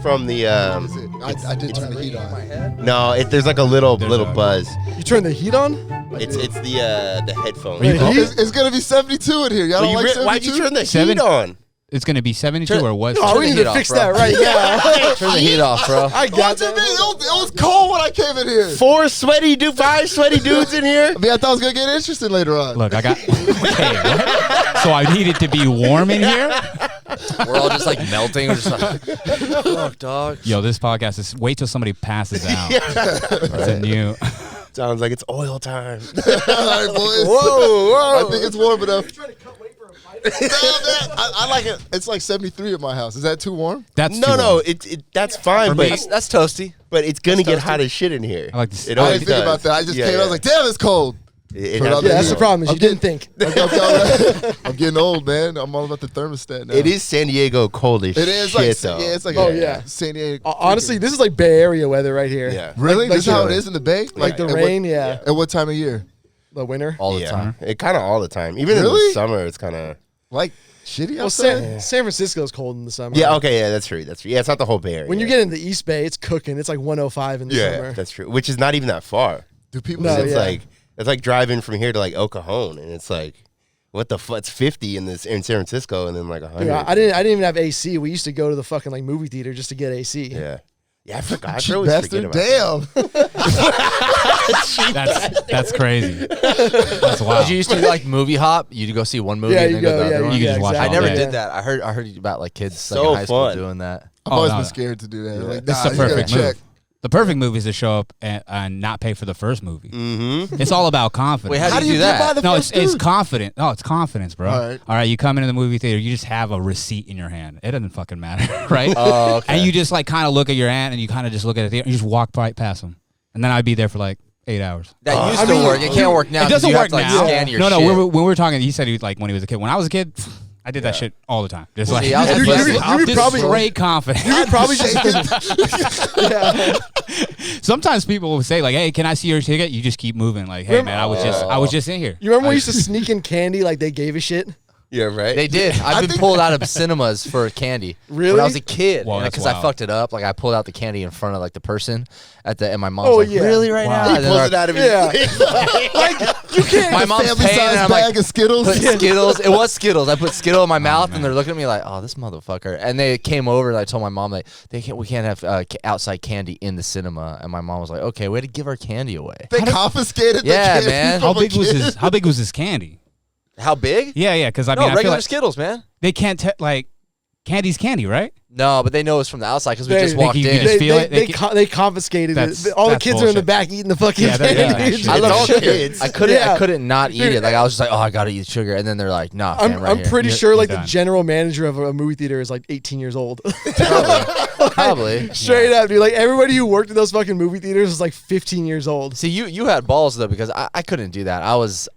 from the. I did turn the heat on. No, there's like a little buzz. You turn the heat on? It's the headphone. It's gonna be 72 in here. Y'all don't like 72? Why'd you turn the heat on? It's going to be 72 or what? No, we need to fix that right now. Turn the heat off, bro. I got that. It was cold when I came in here. 5 sweaty dudes in here. I mean, I thought I was gonna get interested later on. Look, I got. Okay, what? So I need it to be warm in here? We're all just like melting. We're just like, fuck, dog. Yo, this podcast is. Wait till somebody passes out. It's a new. Sounds like it's oil time. All right, boys. Whoa. I think it's warm enough. You're trying to cut weight for a fight? No, man, I like it. It's like 73 at my house. Is that too warm? That's no. That's fine, but That's toasty. but it's gonna get hot as shit in here. I like to see- It I always didn't think does. about that. I just Yeah, came. I was like, damn, it's cold. It Turn has out to the Yeah, that's be the problem. Is you didn't think. I'm getting old, man. I'm all about the thermostat now. It is San Diego cold as It is shit, like though. it's like San Diego. Honestly, this is like Bay Area weather right here. Yeah. Really? like This is how it is in the Bay? Like the at rain, what, yeah. At what time of year? The winter. All the Yeah. time. It kind of all the time. Even in Really? the summer, it's kind of. Like shitty Well, outside? San Francisco's cold in the summer. Yeah. Okay. Yeah. That's true. Yeah. It's not the whole Bay Area. When you get in the East Bay, it's cooking. It's like 105 in the yeah, summer. that's true. Which is not even that far. Do people No, say It's yeah. like driving from here to like El Cajon, and it's like, what the fuck? It's 50 in San Francisco, and then like 100. Dude, I didn't even have AC. We used to go to the fucking like movie theater just to get AC. Yeah. Yeah, I forgot. I cheap always bastard? forget about that. Damn. That's crazy. That's wild. Did you used to like movie hop? You'd go see one movie Yeah, and you then go to go. the Yeah, other one? You can just watch I all never day. did that. I heard about like kids like, So in high school fun. doing that. I've always no. been scared to do that. Like, This nah, is you a gotta perfect check. move. The perfect move is to show up and not pay for the first movie. Mm-hmm. It's all about confidence. Wait, how do you do get by that? the No, first it's dude? confident. Oh, it's confidence, bro. All right. All right, you come into the movie theater, you just have a receipt in your hand. It doesn't fucking matter, right? Oh, okay. And you just like kind of look at your hand and you kind of just look at the theater and you just walk right past them. And then I'd be there for like 8 hours. That used I to mean, work. It can't work now. It 'cause doesn't you work have to, like, now. Scan your No, shit. when we were talking, he said he was like when he was a kid. When I was a kid, I did that shit all the time. Just like See, I was You- like, you- "How you this probably- is straight confidence. You could probably just. yeah. Sometimes people will say like, "Hey, can I see your ticket?" You just keep moving. Like, "Hey, man, I was just in here." You remember when we used to sneak in candy like they gave a shit? Yeah, right. They did. I've been pulled out of cinemas for candy. Really? When I was a kid. Wow, that's Because I wild. fucked it up. Like I pulled out the candy in front of like the person and my mom's Oh, like, yeah. really right Wow. now? He And then pulls they're it out of Yeah. his Like you can't. my mom's Family paying and size I'm bag like, of Skittles. put Skittles. It was Skittles. I put Skittle in my mouth man. and they're looking at me like, oh, this motherfucker. And they came over and I told my mom like, we can't have outside candy in the cinema. And my mom was like, okay, way to give our candy away. They confiscated Yeah, the candy man. from How a big was kid. his? How big was his candy? How big? Yeah, because I No, mean, I feel regular like Skittles, man. they can't like candy's candy, right? No, but they know it's from the outside because we They- just they walked can- you in. can just feel it? They confiscated That's- it. All the that's kids are in the bullshit. back eating the fucking Yeah, they're candy. eating that shit. I It's love all sugar. kids. I couldn't Yeah. not eat it. Like I was just like, oh, I gotta eat sugar, and then they're like, nah, fam, right I'm here. pretty You're- sure like you're the done. general manager of a movie theater is like 18 years old. Probably. Straight up, dude. Like everybody who worked in those fucking movie theaters was like 15 years old. See, you had balls though because I couldn't do that. I was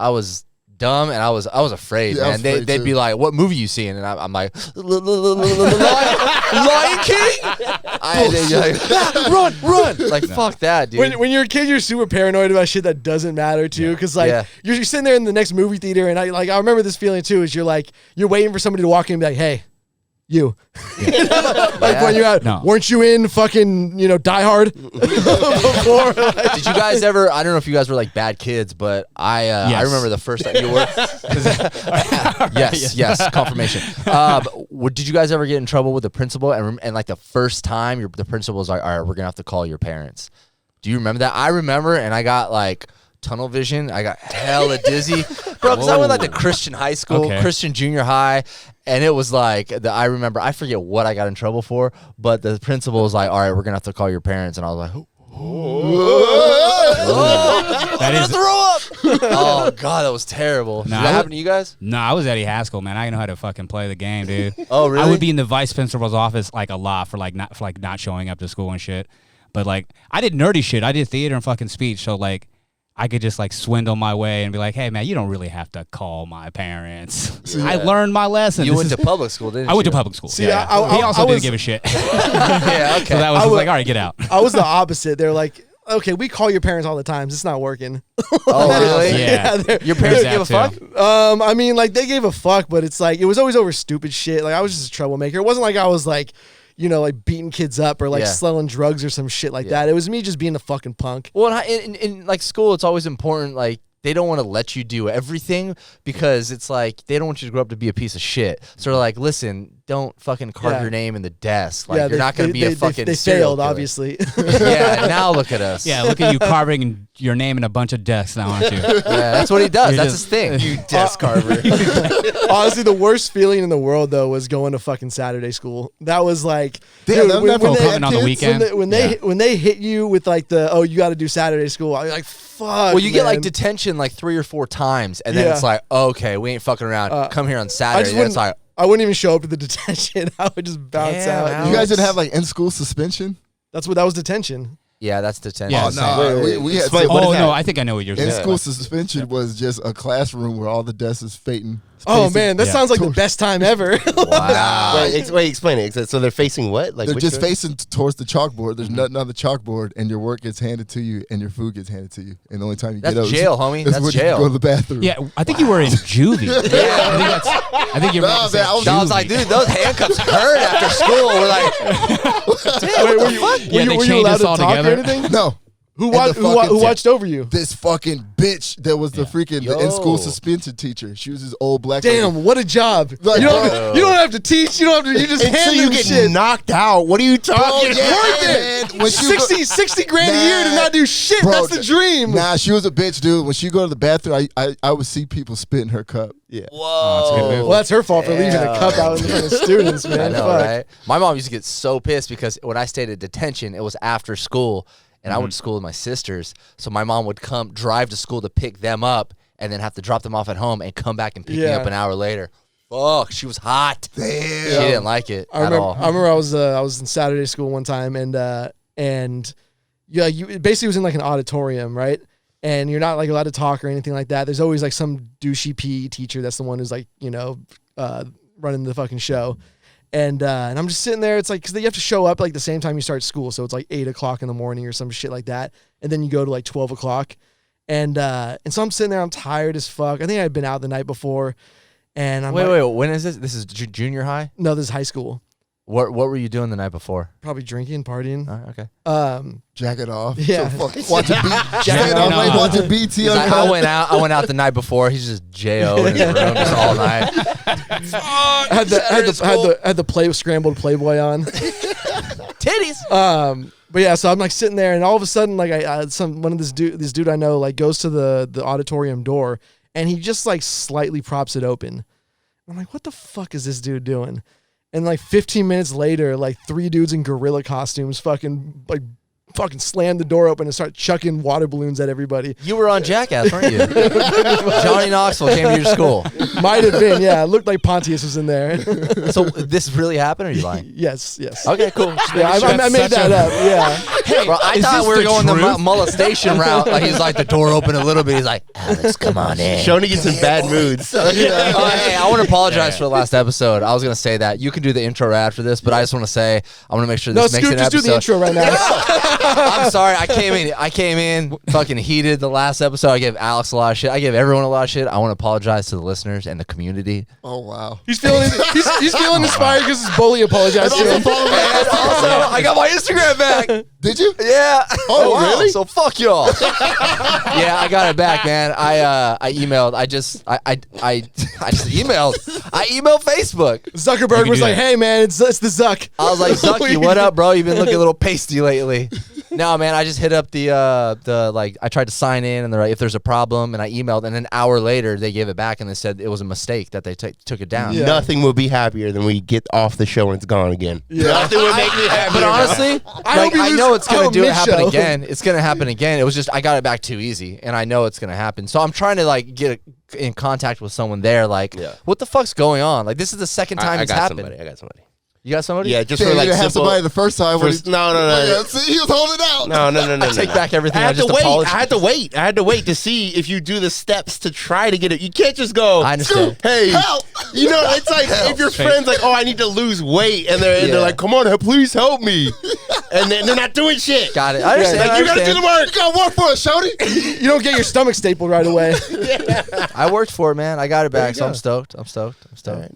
dumb and I was afraid, Yeah, I man. was afraid They'd too. be like, "What movie you seeing?" And I'm like, "Lion King." They'd be like, run! Like fuck that, dude. When you're a kid, you're super paranoid about shit that doesn't matter too. Because like Yeah. you're sitting there in the next movie theater, and I remember this feeling too. Is you're waiting for somebody to walk in and be like, "Hey, you," like when you're out. No. Weren't you in fucking Die Hard before? Did you guys ever? I don't know if you guys were like bad kids, but I remember the first time you were. yes, confirmation. Did you guys ever get in trouble with the principal? And like the first time, the principal was like, "All right, we're gonna have to call your parents." Do you remember that? I remember, and I got like tunnel vision. I got hella dizzy, bro. Because I went like the Christian high school, Okay. Christian junior high. And it was like, I remember, I forget what I got in trouble for, but the principal was like, all right, we're going to have to call your parents. And I was like, That is. throw up. Oh, God, that was terrible. Did Nah, that I happen to you guys? No, I was Eddie Haskell, man. I didn't know how to fucking play the game, dude. Oh, really? I would be in the vice principal's office like a lot for not showing up to school and shit. But like, I did nerdy shit. I did theater and fucking speech. So like, I could just like swindle my way and be like, hey man, you don't really have to call my parents. Yeah. I learned my lesson. You This went is- to public school, didn't you? I went to public school. See, yeah. I- He also I didn't was- give a shit. Yeah, okay. So that was I just would- like, all right, get out. I was the opposite. They're like, okay, we call your parents all the time. It's not working. Oh, really? Yeah. Your parents There's give a that fuck? too. I mean, like they gave a fuck, but it's like it was always over stupid shit. Like I was just a troublemaker. It wasn't like I was like, like beating kids up or like Yeah. selling drugs or some shit like that. It was me just being a fucking punk. Well, in like school, it's always important. Like they don't want to let you do everything because it's like they don't want you to grow up to be a piece of shit. So they're like, listen, don't fucking carve your name in the desk. Like you're not going to be a fucking. They serial failed, killer. obviously. Yeah. Now look at us. Yeah, look at you carving your name in a bunch of desks now, aren't you? Yeah, that's what he does. You're That's just- his thing. You desk carver. Honestly, the worst feeling in the world though was going to fucking Saturday school. That was like, Damn, dude, that when for they- coming on the kids? weekend. when they hit you with like you got to do Saturday school. I'm like, fuck. Well, you get like man. detention like 3 or 4 times, and then Yeah. it's like, okay, we ain't fucking around. Come here on Saturday. And it's like, I wouldn't even show up to the detention. I would just bounce Damn, out. Alex. You guys didn't have like in-school suspension? That was detention. yeah, that's detention. Yeah, Oh, same. no. We had Explain, what is Oh that? no, I think I know what you're saying. in-school suspension was just a classroom where all the desks is facing. Oh man, that Yeah. sounds like the best time ever. Wow. Wait, explain it. So they're facing what? Like They're which just door? facing towards the chalkboard. There's nothing on the chalkboard, and your work gets handed to you, and your food gets handed to you. And the only time you That's get out jail, homie. is That's when jail. you go to the bathroom. Yeah, I think you were in juvie. I think you're. Nah, meant to say man, I was- I was like, dude, those handcuffs hurt after school. We're like, Wait, were you, Yeah, they were you changed allowed us to all talk together. or anything? No. Who, And wa- the who, wa- fucking who watched over you? This fucking bitch that was the freaking the Yo. in-school suspension teacher. She was this old black Damn, lady. what a job! Like, you, don't bro. you don't have to teach. You don't have to. You just Until hand you them get shit. knocked out. What are you Bro, talking yeah, about? man. When she go- 60 grand a year to Nah. not do shit. Bro, That's the dream. Nah, she was a bitch, dude. When she go to the bathroom, I would see people spit in her cup. Yeah. Oh, that's a good move. Well, that's her fault for leaving a cup out in front of students, man. I know, Fuck. right? My mom used to get so pissed because when I stayed at detention, it was after school, and I went to school with my sisters. So my mom would drive to school to pick them up, and then have to drop them off at home and come back and pick me Yeah. up an hour later. Fuck, she was hot. Damn. She didn't like it I at remember. all. I remember I was in Saturday school one time, and yeah, you it basically was in like an auditorium, right? And you're not like allowed to talk or anything like that. There's always like some douchey PE teacher that's the one who's like running the fucking show. And I'm just sitting there. It's like, because you have to show up like the same time you start school. So it's like 8 o'clock in the morning or some shit like that. And then you go to like 12 o'clock. And so I'm sitting there. I'm tired as fuck. I think I'd been out the night before. And I'm Wait, when is this? This is junior high? No, this is high school. What were you doing the night before? Probably drinking, partying. Okay. Jack it off. Yeah. So fucking watching Jack it I'm like off. watching BT He's on like, I went out the night before. He's just J.O. in his room just all night. I had the scrambled Playboy on. Titties. But yeah, so I'm like sitting there, and all of a sudden, like this dude I know like goes to the auditorium door, and he just like slightly props it open. I'm like, what the fuck is this dude doing? And like 15 minutes later, like 3 dudes in gorilla costumes fucking slam the door open and start chucking water balloons at everybody. You were on Jackass, weren't you? Johnny Knoxville came to your school. Might have been, yeah. It looked like Pontius was in there. So this really happened, or are you lying? yes. Okay, cool. Yeah, I made that up. Yeah. Bro, I Is thought this we were the going the truth? molestation route. Like he's like the door open a little bit. He's like, Alex, come on in. Shoney gets in bad moods. Oh, hey, I want to apologize for the last episode. I was gonna say that you can do the intro right after this, but I just want to say I want to make sure No, this makes Scoot, an just do episode. the intro right now. I'm sorry. I came in fucking heated the last episode. I gave Alex a lot of shit. I gave everyone a lot of shit. I want to apologize to the listeners and the community. Oh wow. He's feeling inspired because his bully apologized to him. And also, I got my Instagram back. Did you? Yeah. Oh, wow. Really? So fuck y'all. Yeah, I got it back, man. I emailed. I just emailed. I emailed Facebook. Zuckerberg You was can do like, that. "Hey man, it's the Zuck." I was like, Zucky, what up, bro? You've been looking a little pasty lately. No, man, I just hit up the I tried to sign in and they're like, if there's a problem, and I emailed, and an hour later they gave it back and they said it was a mistake that they took it down. Yeah. Nothing will be happier than we get off the show and it's gone again. Yeah. Nothing would make me happier. But honestly, hope you I lose- know it's I gonna hope happen mid-show. again. It's gonna happen again. It was just I got it back too easy, and I know it's gonna happen. So I'm trying to like get in contact with someone there. Like, Yeah. what the fuck's going on? Like, this is the second time I it's got happened. somebody. I got somebody. You got somebody? Yeah, just Damn, for you like didn't have simple. somebody the first time. when First, no. Yeah, see, he was holding out. No. Take back everything. I had just to wait. apologized. I had to wait to see if you do the steps to try to get it. You can't just go. I understand. Hey, Help! You know, it's like if your friend's like, "Oh, I need to lose weight," and they're like, "Come on, please help me," and then they're not doing shit. Got it. I understand. Like, you gotta do the work. You got work for us, Shody. You don't get your stomach stapled right away. I worked for it, man. I got it back, so go. I'm stoked. I'm stoked.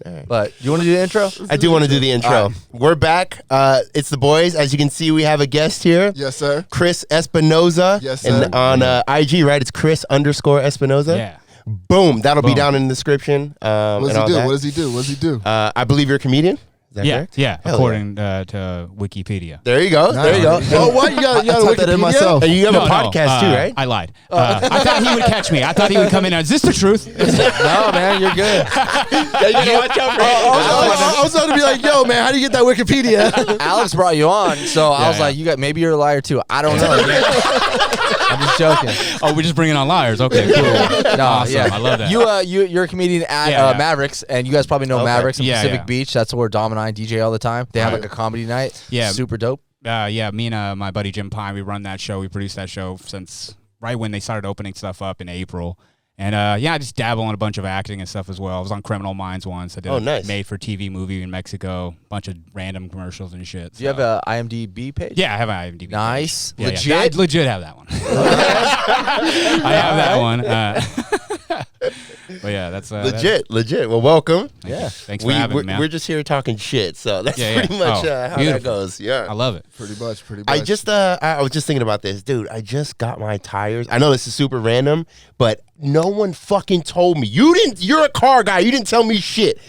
All right. But you want to do the intro? I do want to do the intro. All go. We're back. It's the boys. As you can see, we have a guest here. Yes, sir. Chris Espinoza. Yes, sir. And on IG, right? It's Chris_Espinoza. Yeah. Boom. That'll be Boom. down in the description. What does he do? What does he do? What does he do? I believe you're a comedian. Is that Yeah, correct? yeah. Hell According to Wikipedia. There you go. There you go. Oh, what? You got I typed that in Wikipedia? myself. And you have a podcast too, right? I lied. I thought he would catch me. I thought he would come in. Is this the truth? No, man, you're good. Yeah, you gotta watch out for I was about to be like, yo, man, how do you get that Wikipedia? Alex brought you on, so I was yeah. like, maybe you're a liar too. I don't know. I'm just joking. Oh, we're just bringing on liars. Okay, cool. No, Awesome. yeah, I love that. You're a comedian at Yeah, yeah. Mavericks, and you guys probably know Okay. Mavericks in Yeah, Pacific yeah. Beach. That's where Dom and I DJ all the time. They have like a comedy night. Yeah. Super dope. Yeah, me and my buddy Jim Pine, we run that show. We produce that show since right when they started opening stuff up in April. And I just dabble in a bunch of acting and stuff as well. I was on Criminal Minds once. I did a nice. made-for-TV movie in Mexico, bunch of random commercials and shit. Do you have a IMDb page? Yeah, I have an IMDb. Nice. Yeah, Legit. Yeah. I legit have that one. I have that one. But yeah, that's Legit. Well, welcome. Yeah. Thanks for having me, man. We're just here talking shit, so that's Yeah, yeah. pretty much Oh, how that beautiful. goes. Yeah. I love it. Pretty much. I was just thinking about this, dude. I just got my tires. I know this is super random, but no one fucking told me. You're a car guy. You didn't tell me shit.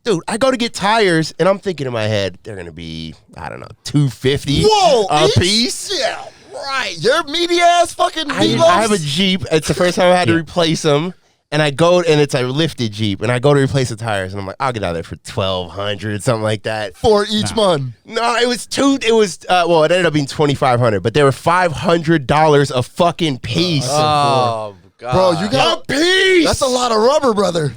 Dude, I go to get tires, and I'm thinking in my head, they're going to be, I don't know, $250 Whoa, a each? piece. Yeah, right. Your meaty ass fucking I Velos. have a Jeep. It's the first time I had to replace them. And I go, and it's a lifted Jeep, and I go to replace the tires, and I'm like, I'll get out of there for $1,200, something like that. for each month. No, it was it ended up being $2,500, but they were $500 a fucking piece. Oh God. Bro, you a got piece. that's a lot of rubber, brother.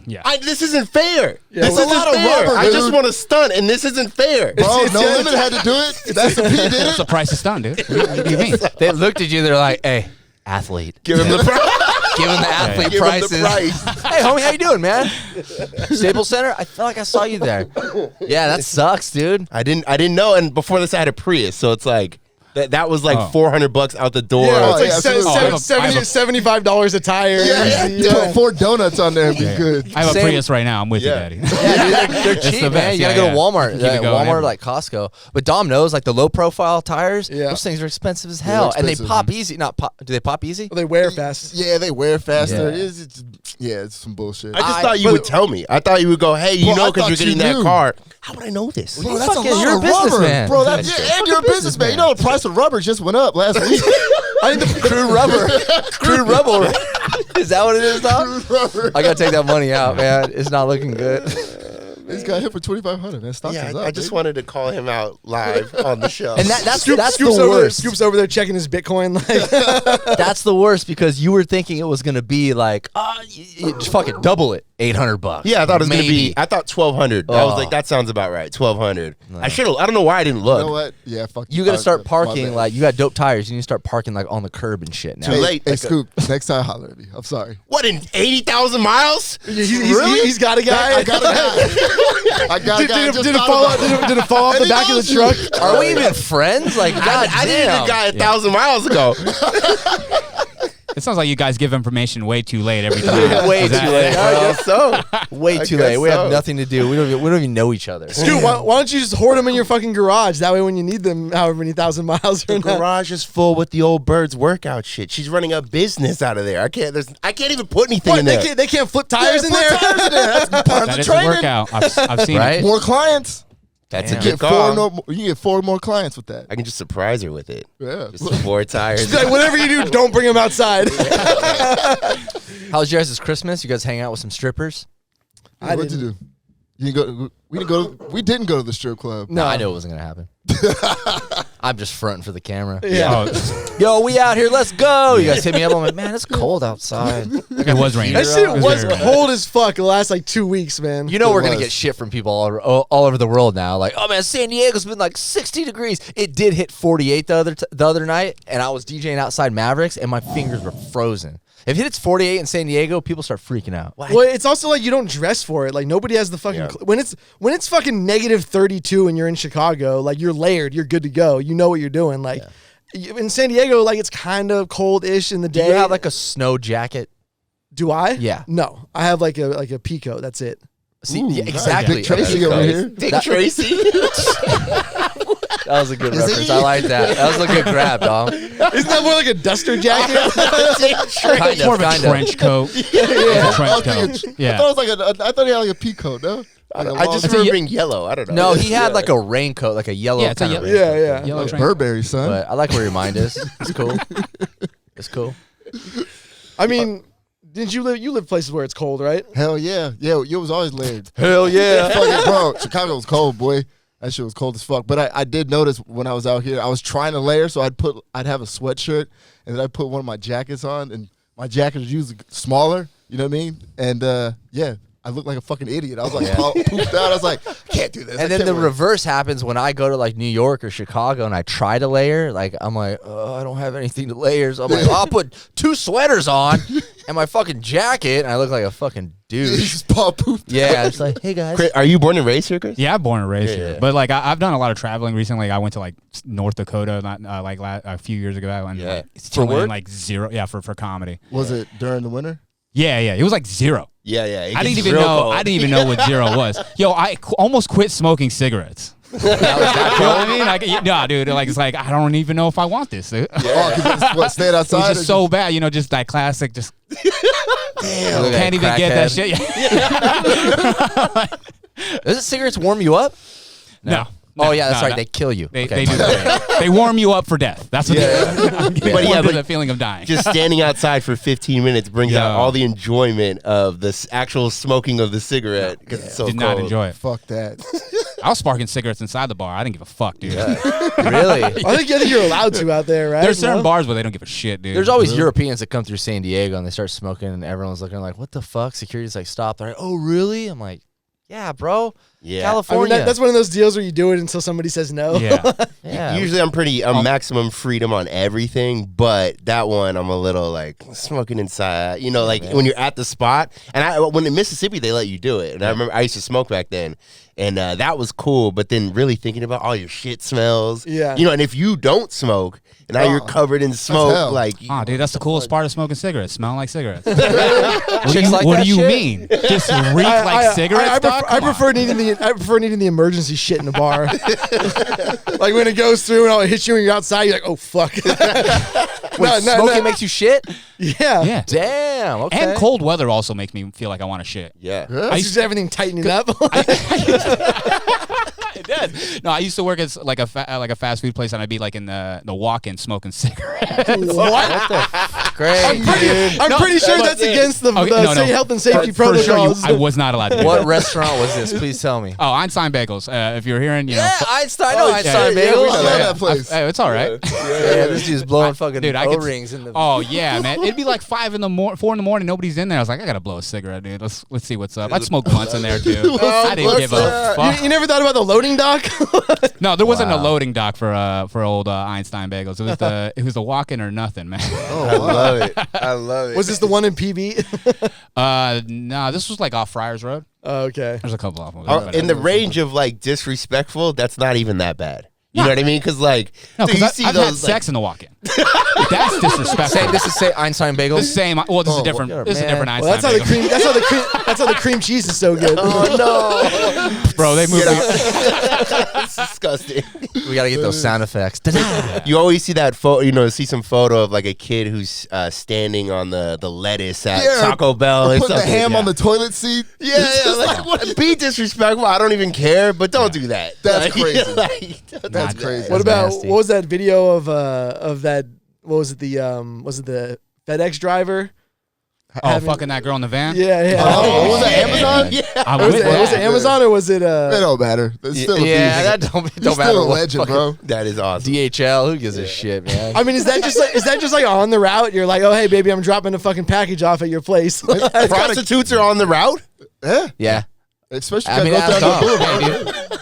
Yeah. This isn't fair. Yeah, This it's a isn't lot of fair. rubber, I just dude. want to stunt, and this isn't fair. Bro, No Limit had to do it. That's the P did That's it. the price of stun, dude. What do you mean? They looked at you. They're like, "Hey, athlete, Give him the price. give him the athlete Give him prices." the price. Hey, homie, how you doing, man? Staples Center. I felt like I saw you there. Yeah, that sucks, dude. I didn't know, and before this I had a Prius, so it's like that was like Oh. $400 out the door. Yeah, Oh, it's like yeah, absolutely. $75 a tire. Yeah, Easy, Put 4 donuts on there and be good. I have a Same- Prius right now. I'm with Yeah. you, Daddy. Yeah, dude, they're cheap, the man. best. You gotta Yeah, go to yeah. Walmart. Keep it going Walmart, everywhere. like Costco. But Dom knows, like the low profile tires. Yeah. Those things are expensive as They're hell, and they expensive. pop easy. Not pop. Do they pop easy? They wear fast. Yeah, they wear faster. Yeah. It's some bullshit. I just I- thought you would tell me. I thought you would go, hey, you Bro, know, I because you're thought getting you that knew. car. How would I know this? Bro, that's a lot you're a of rubber. businessman. Bro, That's and you're a businessman. You know the price of rubber just went up last week. I think the Crew Rubber. Crew Rubber. Is that what it is, Dom? Rubber. I gotta take that money out, man. It's not looking good. He's got hit for $2,500. Man, stock Yeah, is up. I just baby. wanted to call him out live on the show. And that's Scoops the over, worst. Scoops over there checking his Bitcoin. Like, That's the worst because you were thinking it was gonna be like, just fucking double it, $800. Yeah, I thought it was gonna Maybe. be. I thought 1,200. I was Oh. like, that sounds about right. 1,200. I should have. I don't know why I didn't look. You know what? Yeah, fuck. You gotta start my parking bad. like you got dope tires. You need to start parking like on the curb and shit now. Too late. Hey, Like Scoop, next time holler at me. I'm sorry. What in 80,000 miles? he's got a guy. I got a guy. I got a guy. Did it fall off? Did it fall off the And he back of the knows truck? Are we even friends? Like, God I needed damn. a guy 1,000 miles ago. It sounds like you guys give information way too late every time. Way Is that- too late, I bro. guess so. Way I too guess late. We so. have nothing to do. We don't even know each other. Dude, why don't you just hoard them in your fucking garage? That way, when you need them, however many thousand miles The from now. garage is full with the old bird's workout shit. She's running a business out of there. I can't even put anything What, in they there. can't flip tires in put there? tires in there. That's part of That the is a training. workout. I've seen Right? it. More clients. That's Damn. a You good get you can get 4 more clients with that. I can just surprise her with it. Yeah. Just 4 tires. She's like, whatever you do, don't bring them outside. How's your guys' Christmas? You guys hang out with some strippers? What'd you do? You didn't go. We didn't go to the strip club. No. I knew it wasn't gonna happen. I'm just fronting for the camera. Yeah. Oh, Yo, we out here. Let's go. You guys hit me up. I'm like, man, it's cold outside. it was raining. That shit It was very raining. cold as fuck the last like 2 weeks, man. You know we're It gonna was. get shit from people all over the world now. Like, oh man, San Diego's been like 60 degrees. It did hit 48 the other night, and I was DJing outside Mavericks, and my fingers were frozen. If it hits 48 in San Diego, people start freaking out. Well, it's also like you don't dress for it. Like nobody has the fucking when it's fucking negative 32 and you're in Chicago, like you're layered, you're good to go. You know what you're doing. Like in San Diego, like it's kind of cold-ish in the Do day. you have like a snow jacket? Do I? Yeah. No, I have like a Pico. That's it. See, Ooh, yeah, nice. exactly. Dick Tracy Okay. over here. Dick Tracy. That was a good reference. I like that. That was a good grab, dog. Isn't that more like a duster jacket? Kind More of a kind trench coat. Yeah. A trench I coat. was thinking- Yeah. I thought it was like I thought he had like a pea coat, no? Like a I long- just It's a remember ye- being yellow. I don't know. No, he had like a raincoat, like a yellow Yeah, it's a kind of yellow- raincoat. Yeah, yeah. Yellow like trench Burberry, son. But I like where your mind is. It's cool. It's cool. I mean, didn't you live? You live places where it's cold, right? Hell yeah. Yeah, you was always layered. Hell yeah. Fucking bro, Chicago was cold, boy. That shit was cold as fuck. But I did notice when I was out here, I was trying to layer, so I'd have a sweatshirt, and then I'd put one of my jackets on, and my jacket was usually smaller. You know what I mean? And yeah, I looked like a fucking idiot. I was like pooped out. I was like, I can't do this. I And then can't the wear- reverse happens when I go to like New York or Chicago and I try to layer. Like I'm like, I don't have anything to layer. So I'm like, I'll put 2 sweaters on and my fucking jacket, and I look like a fucking He douche. just pooped. Yeah, it's like, hey guys. Chris, are you born and raised here, Chris? Yeah, I'm born and raised Yeah. here. But like I've done a lot of traveling recently. I went to like North Dakota a few years ago. And Yeah. like, For chilling in, work? like zero. Yeah, for comedy. Was it during the winter? Yeah. It was like zero. Yeah, yeah. It I didn't gets even real know. cold. I didn't even know what zero was. Yo, I almost quit smoking cigarettes. That was that You know what I cold? mean? Like, no, dude. Like, it's like I don't even know if I want this. It Oh, because what, stayed was outside? just so bad. You know, just that classic. Just Look at can't even get that crackhead. shit. Does cigarettes warm you up? No. Oh yeah, that's no, right. no. They kill you. They Okay. do that. They warm you up for death. That's what they But yeah, but but the feeling of dying. just standing outside for 15 minutes brings Yeah. out all the enjoyment of the actual smoking of the cigarette because it's so Did cold. not enjoy it. Fuck that. I was sparking cigarettes inside the bar. I didn't give a fuck, dude. Really? I think you're allowed to out there, right? There's certain No? bars where they don't give a shit, dude. There's always Europeans that come through San Diego and they start smoking, and everyone's looking like, "What the fuck?" Security's like, "Stop!" They're like, "Oh, really?" I'm like, "Yeah, bro, Yeah. I mean, California." that's one of those deals where you do it until somebody says no. yeah. yeah. Usually I'm pretty maximum freedom on everything, but that one I'm a little like smoking inside. You know, like when you're at the spot. And when in Mississippi they let you do it. And I remember I used to smoke back then. And that was cool, but then really thinking about all your shit smells. Yeah. You know, and if you don't smoke, and now you're covered in smoke, hell. like Oh, dude, that's the coolest part of smoking cigarettes. Smelling like cigarettes. Chicks like what that do you shit? mean? Just reek like cigarettes, dog? I Come on. prefer needing the emergency shit in a bar. Like when it goes through and all it hits you when you're outside, you're like, oh fuck. Wait, smoking makes you shit? Yeah. Yeah. Damn. Okay. And cold weather also makes me feel like I want to shit. yeah. It's just everything tightening up. It does. No, I used to work at like a fast food place, and I'd be like in the walk-in smoking cigarettes. What? Great, dude. I'm pretty sure that's against the health and safety For sure, protocols. I was not allowed to do What that. restaurant was this? Please tell me. Oh, Einstein Bagels. If you're hearing, you know, Yeah, Einstein. No, Einstein yeah, Bagels. we know that place. Oh, it's all right. Yeah, this dude's blowing fucking Dude, I could- O-rings in the. Oh yeah, man. It'd be like 4 in the morning. Nobody's in there. I was like, I gotta blow a cigarette, dude. Let's see what's up. I'd smoke blunts in there too. I didn't give a fuck. You never thought about the loading dock? No, there wasn't a loading dock for old Einstein Bagels. It was the walk-in or nothing, man. I love it. I love it. Was this the one in PB? No, this was like off Friars Road. Oh, okay. There's a couple of them. in the range of like disrespectful, that's not even that bad. You know what I mean? Because like, No, dude, you because see I've those had like, sex in the walk-in. That's disrespectful. This is Einstein Bagels. The same. Well, this is Oh, different. you're a This is a different man. Einstein. Well, Bagel. that's how the cream cheese is so good. Oh Bro, they moved. it's disgusting. no! We gotta get those sound effects. Da-da. You always see that photo, see some photo of like a kid who's standing on the lettuce at Yeah, Taco Bell or Put the something. ham yeah. on the toilet seat. Like, be disrespectful. I don't even care, but don't do that. That's Like, crazy. like, don't That's do crazy. What That's about nasty. what was that video of that? What was it? Was it the FedEx driver? Oh, having- fucking that girl in the van. Yeah, yeah. Oh, what was that, Amazon? Yeah. I Was would. it Amazon or was it? It don't matter. It's still Yeah, a that don't He's matter. still a what legend, fucking bro. That is awesome. DHL. Who gives a shit, man? I mean, is that just like on the route? You're like, oh hey baby, I'm dropping a fucking package off at your place. Prostitutes are on the route. Yeah, Yeah. especially I mean, go down ask the Dom. boulevard. Hey, dude.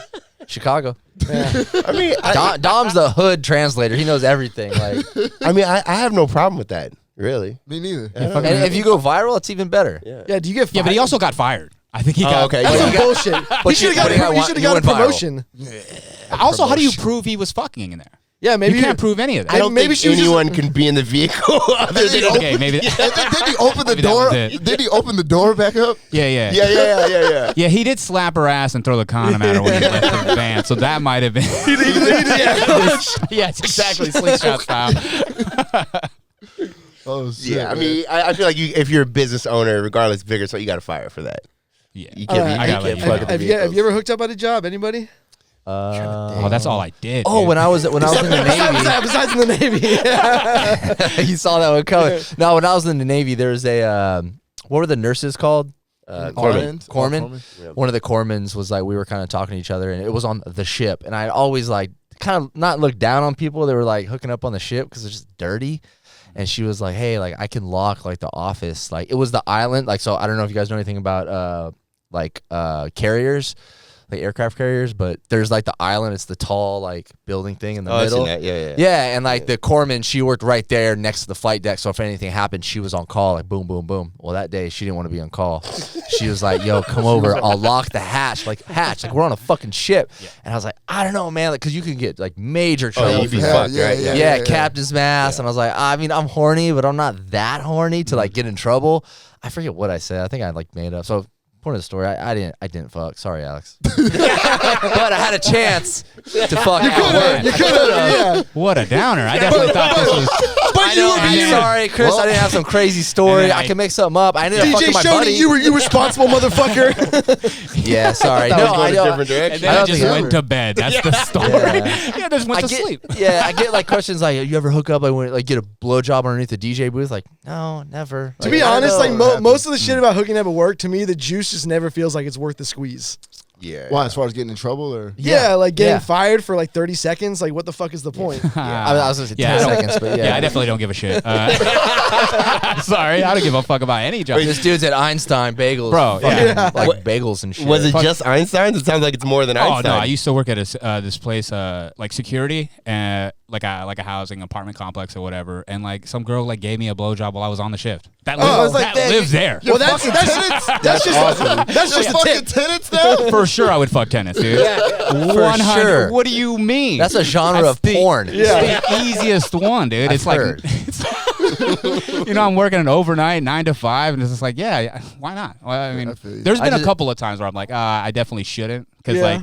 Chicago. I mean, Dom's the hood translator. He knows everything. Like, I have no problem with that. Really. Me neither. and if you go viral, it's even better. Yeah, do you get? Yeah, but he also got fired. I think he got. okay. That's Yeah. some bullshit. He should have got. but he He should have got a went viral. promotion. Also, how do you prove he was fucking in there? Yeah, maybe you can't prove any of that. I don't maybe think she was just- anyone can be in the vehicle other than Okay, maybe. Did he open the Maybe that door? was it. Did he open the door back up? Yeah. Yeah. Yeah, he did slap her ass and throw the condom at her when he left the van, so that might have been. Yes, exactly, slingshot style. Oh shit. Yeah, I mean, I feel like if you're a business owner, regardless bigger, so you got to fire for that. Yeah, You can't, I gotta let you fuck know. with the Have you vehicles. ever hooked up at a job? Anybody? Oh, that's all I did. Oh, dude. when I was in the Navy. Besides in the Navy. You saw that one coming. No, when I was in the Navy, there was a what were the nurses called? Corpsmen. Corpsmen. One of the corpsmen was like, we were kind of talking to each other, and it was on the ship. And I always like kind of not look down on people that were like hooking up on the ship because it's just dirty. And she was like, hey, like I can lock like the office. Like it was the island. Like, so I don't know if you guys know anything about carriers. Like aircraft carriers, but there's like the island. It's the tall like building thing in the I've middle. seen that. Yeah. Yeah, and like the corpsman, she worked right there next to the flight deck. So if anything happened, she was on call. Like boom, boom, boom. Well, that day she didn't want to be on call. She was like, "Yo, come over. I'll lock the hatch. Like we're on a fucking ship." Yeah. And I was like, "I don't know, man. Like, cause you can get like major trouble. you'd be for fucked, that. right? Yeah, captain's mask." And I was like, I mean, I'm horny, but I'm not that horny to like get in trouble. I forget what I said. I think I like made up. So. Point of the story, I didn't fuck. Sorry, Alex. But I had a chance to fuck. You could have. What a downer! I definitely thought this was. I know. I'm sorry, Chris. I didn't have some crazy story. I can make something up. I ended up fucking DJ my Shoney, buddy. you responsible motherfucker. Yeah, sorry. That No, was I going a don't. different direction. And then I I don't just think went ever. to bed. That's the story. Yeah, just went to sleep. Yeah, I get like questions like, "You ever hook up like get a blowjob underneath the DJ booth?" Like, no, never. To be honest, like most of the shit about hooking up at work, to me, the juice just never feels like it's worth the squeeze. Yeah. Why? As far as getting in trouble, or Yeah, like getting Yeah. fired for like 30 seconds. Like, what the fuck is the point? I was gonna say 10 I don't- seconds, but yeah. I definitely don't give a shit. Sorry, I don't give a fuck about any job. This dude's at Einstein Bagels, Bro, fucking, yeah. like bagels and shit. Was it Fuck. just Einstein's? It sounds like it's more than Oh Einstein. no! I used to work at this place, like security, like a housing apartment complex or whatever, and like some girl like gave me a blowjob while I was on the shift. That, I was like, that "Dang, lives there. Well, that's just awesome. that's just a fucking tip. tenants now. For sure, I would fuck tennis, dude. 100. sure. What do you mean? That's a genre That's of the- porn. It's the easiest one, dude. It's like, heard. you know, I'm working an overnight 9 to 5, and it's just like, yeah, why not? Well, I mean, I feel you. there's been I a just- couple of times where I'm like, I definitely shouldn't, because Yeah. like,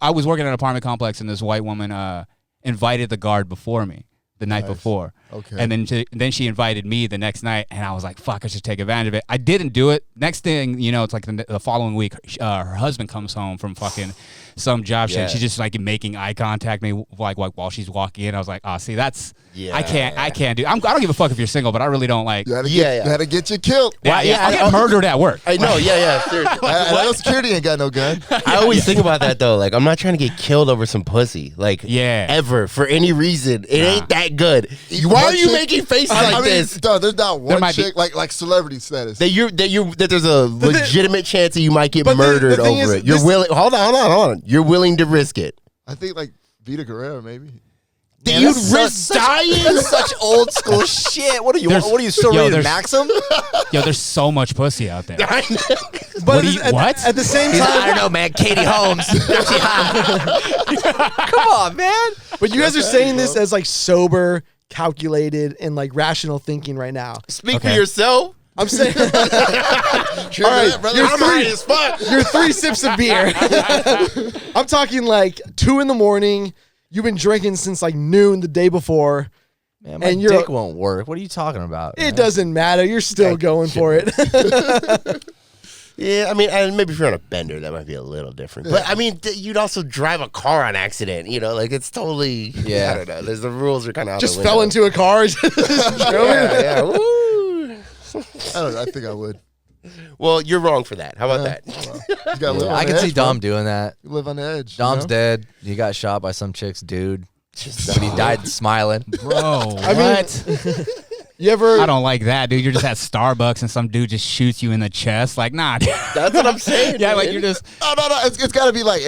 I was working in an apartment complex, and this white woman invited the guard before me the night before. Okay. And then she invited me the next night, and I was like, fuck, I should take advantage of it. I didn't do it. Next thing, you know, it's like the following week, her husband comes home from fucking some job Yeah. shit. She's just like making eye contact with me like while she's walking in. I was like, oh, see, that's Yeah. I can't do. I don't give a fuck if you're single, but I really don't like. You had to Yeah, get, yeah. You had to get you killed. Yeah, I get murdered at work. I know. Yeah. Seriously. I know security ain't got no gun. I always think about that though. Like, I'm not trying to get killed over some pussy. Like, Yeah. ever for any reason. It ain't that good. Why are you chick- making faces I like mean, this? dog, there's not one might be- chick like celebrity status. That there's a legitimate chance that you might get But the murdered thing over is, it. You're this- willing. Hold on. You're willing to risk it. I think like Vita Guerrero maybe. You'd risk dying. That's such old school shit. What are you? What are you still reading there's- Maxim? Yo, there's so much pussy out there. But What? at the same He's like, time, I don't know, man. Katie Holmes. She hot. Come on, man. but you guys are saying this as like sober, calculated, and like rational thinking right now. Speak for Okay. I'm yourself. saying, All right, you're I'm high as fuck. you're 3 sips of beer. I'm talking like 2 a.m. You've been drinking since like noon the day before. Man, my And you're- dick won't work. What are you talking about? It doesn't matter. You're still going for it. Yeah, I mean, and maybe if you're on a bender, that might be a little different. But I mean, you'd also drive a car on accident. You know, like it's totally. Yeah. I don't know. The rules are kind of out Just the fell window. into a car. Yeah. Woo. I don't know. I think I would. Well, you're wrong for that. How about that? You gotta live on I the can see edge, bro. Dom doing that. You live on the edge. Dom's you know? dead. He got shot by some chick's dude. But he died smiling. Bro, I mean, what? You ever? I don't like that, dude. You're just at Starbucks and some dude just shoots you in the chest. Like, nah. Dude. That's what I'm saying. Yeah, like man. you're just No. It's got to be like